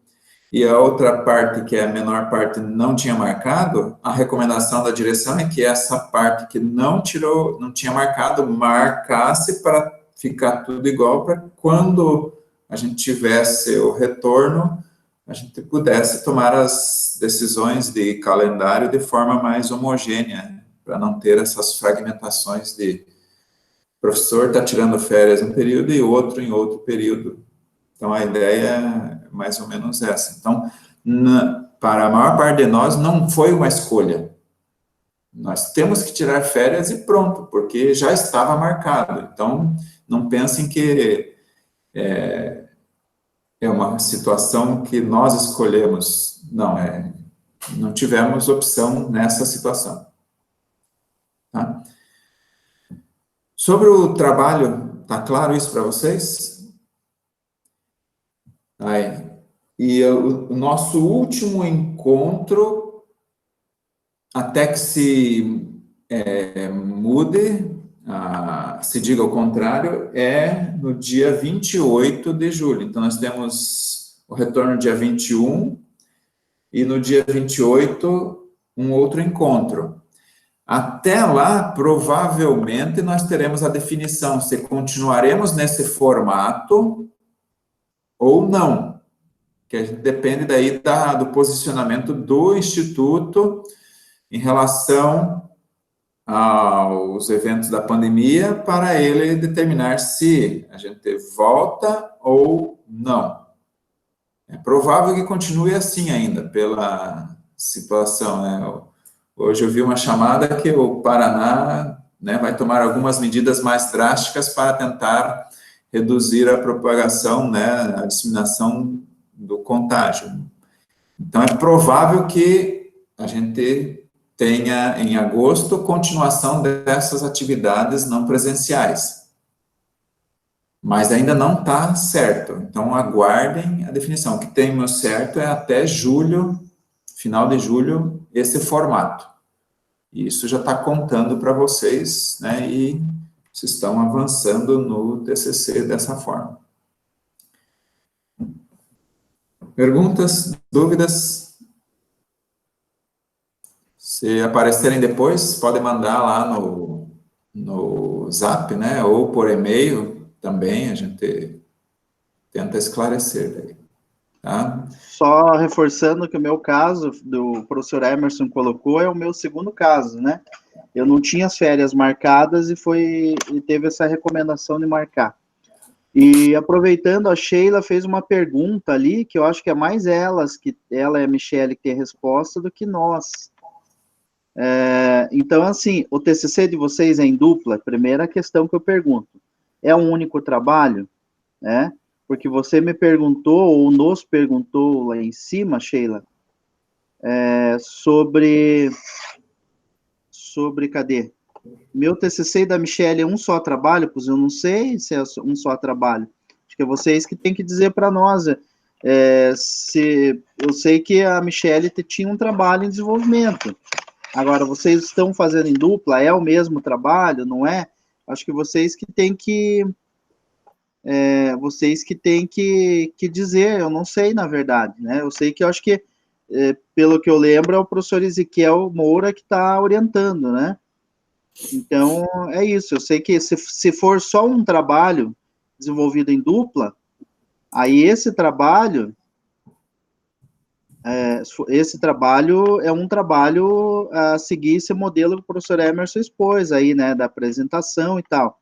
e a outra parte, que é a menor parte, não tinha marcado, a recomendação da direção é que essa parte que não tinha marcado, marcasse para ficar tudo igual, para quando a gente tivesse o retorno, a gente pudesse tomar as decisões de calendário de forma mais homogênea, para não ter essas fragmentações de professor está tirando férias em um período e outro em outro período. Então, a ideia é mais ou menos essa. Então, para a maior parte de nós, não foi uma escolha. Nós temos que tirar férias e pronto, porque já estava marcado. Então, não pensem que é uma situação que nós escolhemos. Não, não tivemos opção nessa situação. Tá? Sobre o trabalho, está claro isso para vocês? E o nosso último encontro, até que se mude, se diga o contrário, é no dia 28 de julho. Então, nós temos o retorno dia 21 e no dia 28 um outro encontro. Até lá, provavelmente, nós teremos a definição se continuaremos nesse formato ou não, que depende daí do posicionamento do Instituto em relação aos eventos da pandemia, para ele determinar se a gente volta ou não. É provável que continue assim ainda, pela situação, né? Hoje eu vi uma chamada que o Paraná, né, vai tomar algumas medidas mais drásticas para tentar reduzir a propagação, né, a disseminação do contágio. Então, é provável que a gente tenha, em agosto, continuação dessas atividades não presenciais. Mas ainda não está certo. Então, aguardem a definição. O que temos certo é até julho, final de julho, esse formato. E isso já está contando para vocês, né, e vocês estão avançando no TCC dessa forma. Perguntas, dúvidas? Se aparecerem depois, podem mandar lá no Zap, né, ou por e-mail também, a gente tenta esclarecer daí, tá? Só reforçando que o meu caso, do professor Emerson colocou, é o meu segundo caso, né? Eu não tinha as férias marcadas e teve essa recomendação de marcar. E aproveitando, a Sheila fez uma pergunta ali, que eu acho que é mais ela e a Michele que tem a resposta do que nós. Então, assim, o TCC de vocês é em dupla? Primeira questão que eu pergunto. É um único trabalho? Né? Porque você me perguntou, ou nos perguntou lá em cima, Sheila, sobre, cadê? Meu TCC e da Michele é um só trabalho? Pois eu não sei se é um só trabalho. Acho que é vocês que têm que dizer para nós. eu sei que a Michelle tinha um trabalho em desenvolvimento. Agora, vocês estão fazendo em dupla, é o mesmo trabalho, não é? Acho que vocês que têm que dizer, eu não sei, na verdade, né? Eu sei que eu acho que, pelo que eu lembro, é o professor Ezequiel Moura que está orientando, né? Então, é isso. Eu sei que se for só um trabalho desenvolvido em dupla, aí esse trabalho é um trabalho a seguir esse modelo que o professor Emerson expôs aí, né, da apresentação e tal.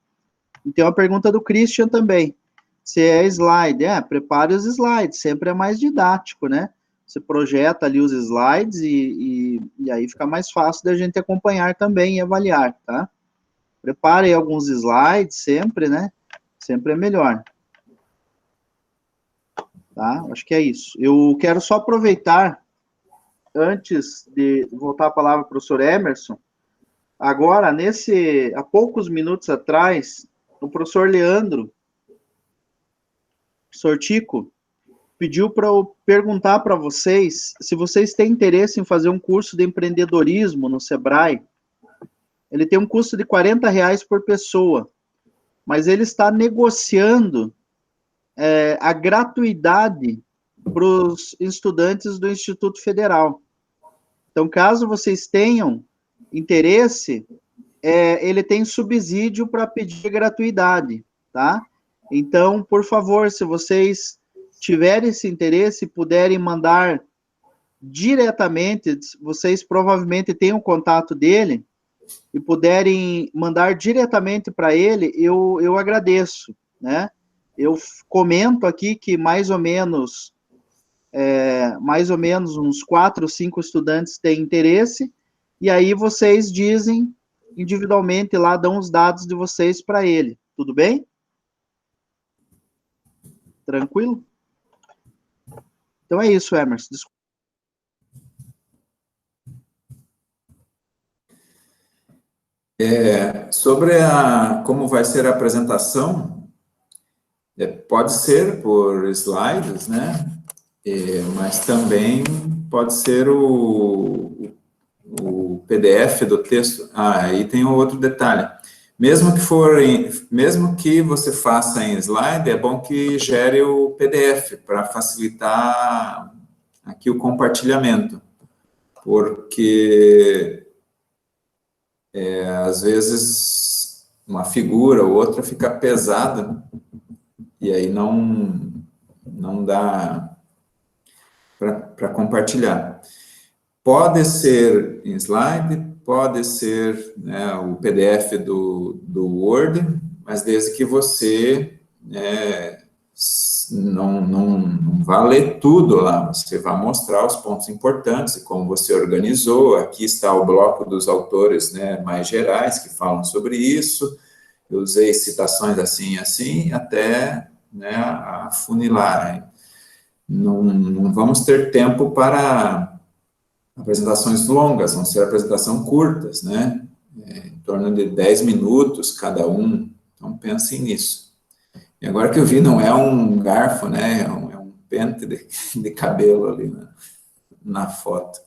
E tem uma pergunta do Christian também, se é slide. Prepare os slides, sempre é mais didático, né? Você projeta ali os slides e aí fica mais fácil da gente acompanhar também e avaliar, tá? Prepare aí alguns slides sempre, né? Sempre é melhor. Tá? Acho que é isso. Eu quero só aproveitar, antes de voltar a palavra para o professor Emerson, agora, há poucos minutos atrás, o professor Leandro, professor Tico, pediu para eu perguntar para vocês se vocês têm interesse em fazer um curso de empreendedorismo no Sebrae. Ele tem um custo de R$40 por pessoa, mas ele está negociando a gratuidade para os estudantes do Instituto Federal. Então, caso vocês tenham interesse, ele tem subsídio para pedir gratuidade, tá? Então, por favor, se vocês tiverem esse interesse, puderem mandar diretamente, vocês provavelmente têm o contato dele, e puderem mandar diretamente para ele, eu agradeço, né? Eu comento aqui que mais ou menos uns 4 ou 5 estudantes têm interesse, e aí vocês dizem individualmente lá, dão os dados de vocês para ele. Tudo bem? Tranquilo? Então é isso, Emerson. Desculpa. Sobre como vai ser a apresentação, pode ser por slides, né? Mas também pode ser o PDF do texto. Aí tem um outro detalhe. Mesmo que você faça em slide, é bom que gere o PDF para facilitar aqui o compartilhamento, porque às vezes uma figura ou outra fica pesada e aí não dá para compartilhar. Pode ser em slide, pode ser, né, o PDF do Word, mas desde que você não vá ler tudo lá, você vai mostrar os pontos importantes e como você organizou. Aqui está o bloco dos autores, né, mais gerais, que falam sobre isso. Eu usei citações assim e assim, até, né, afunilar. Não vamos ter tempo para apresentações longas, vão ser apresentações curtas, né? Em torno de 10 minutos cada um. Então, pensem nisso. E agora que eu vi, não é um garfo, né? É um pente de cabelo ali na foto.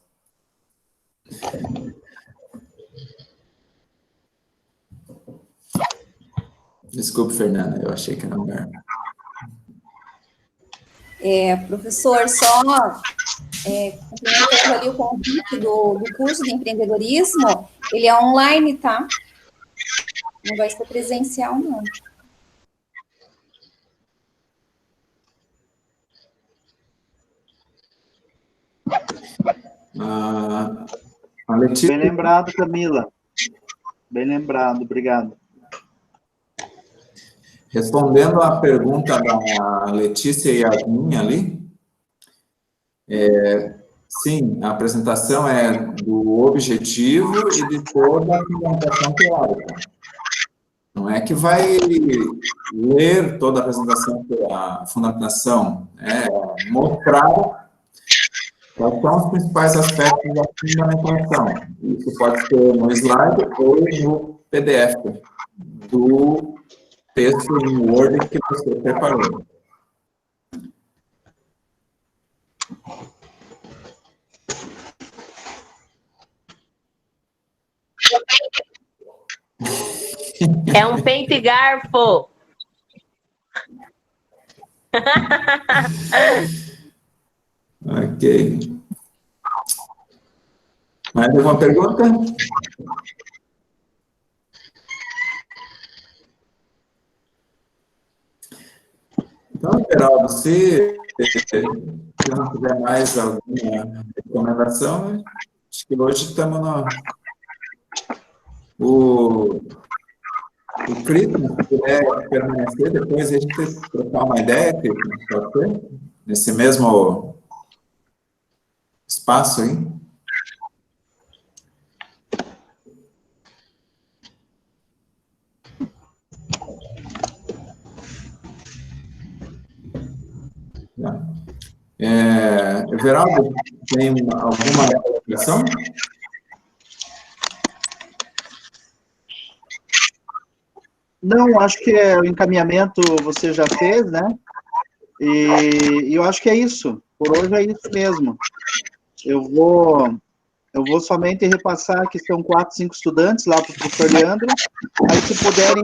Desculpe, Fernanda, eu achei que era um garfo. Professor, só complementando ali o convite do curso de empreendedorismo, ele é online, tá? Não vai ser presencial, não. A Letícia... Bem lembrado, Camila. Bem lembrado, obrigado. Respondendo à pergunta da Letícia e a minha ali, sim, a apresentação é do objetivo e de toda a fundamentação teórica. Não é que vai ler toda a apresentação, a fundamentação, mostrar quais são os principais aspectos da fundamentação. Isso pode ser no slide ou no PDF do texto em Word que você preparou. É um pente e garfo. Ok. Mais alguma pergunta? Então, Geraldo, se não tiver mais alguma recomendação, acho que hoje estamos no... O Cristian, se puder permanecer, depois a gente trocar uma ideia, Cristian, pode ser? Nesse mesmo espaço aí. Everaldo, tem alguma colocação? Não, acho que o encaminhamento você já fez, né? E eu acho que é isso. Por hoje é isso mesmo. Eu vou somente repassar que são 4, 5 estudantes lá para o professor Leandro. Aí, se puderem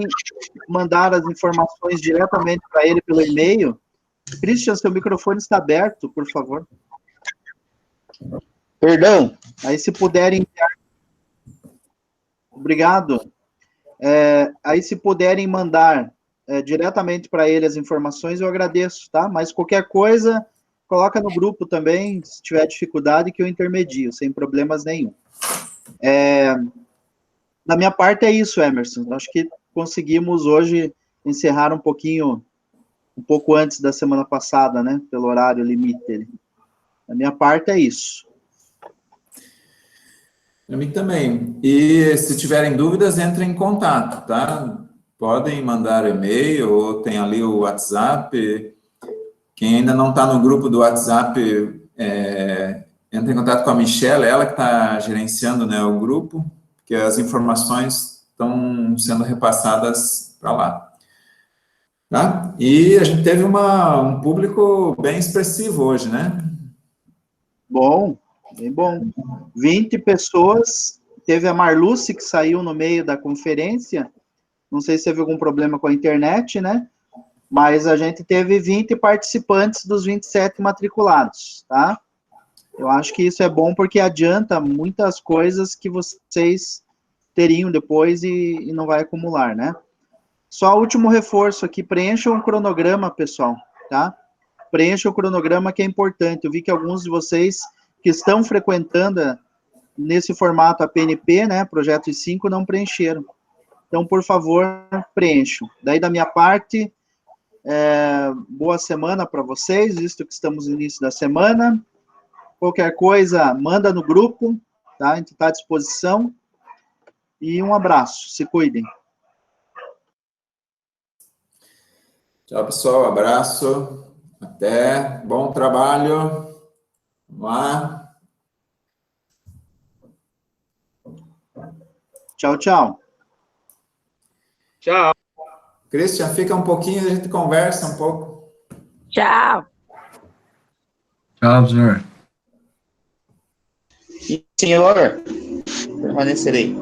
mandar as informações diretamente para ele pelo e-mail. Christian, seu microfone está aberto, por favor. Perdão. Aí, se puderem... Obrigado. Aí, se puderem mandar diretamente para ele as informações, eu agradeço, tá? Mas qualquer coisa, coloca no grupo também, se tiver dificuldade, que eu intermedio, sem problemas nenhum. Da minha parte é isso, Emerson. Acho que conseguimos hoje encerrar um pouco antes da semana passada, né? Pelo horário limite. Da minha parte é isso. Para mim também. E se tiverem dúvidas, entrem em contato, tá? Podem mandar e-mail ou tem ali o WhatsApp. Quem ainda não está no grupo do WhatsApp, entra em contato com a Michelle, ela que está gerenciando, né, o grupo, que as informações estão sendo repassadas para lá. Tá? E a gente teve um público bem expressivo hoje, né? Bom, bem bom. 20 pessoas. Teve a Marluce, que saiu no meio da conferência. Não sei se teve algum problema com a internet, né? Mas a gente teve 20 participantes dos 27 matriculados, tá? Eu acho que isso é bom porque adianta muitas coisas que vocês teriam depois e não vai acumular, né? Só o último reforço aqui, preencham o cronograma, pessoal, tá? Preencha o cronograma, que é importante. Eu vi que alguns de vocês que estão frequentando nesse formato APNP, né, Projeto I5, não preencheram. Então, por favor, preencham. Daí, da minha parte, boa semana para vocês, visto que estamos no início da semana. Qualquer coisa, manda no grupo, tá? A gente está à disposição. E um abraço, se cuidem. Tchau, pessoal, abraço, até, bom trabalho, vamos lá. Tchau, tchau. Tchau. Christian, fica um pouquinho, a gente conversa um pouco. Tchau. Tchau, senhor. Senhor, permanecerei.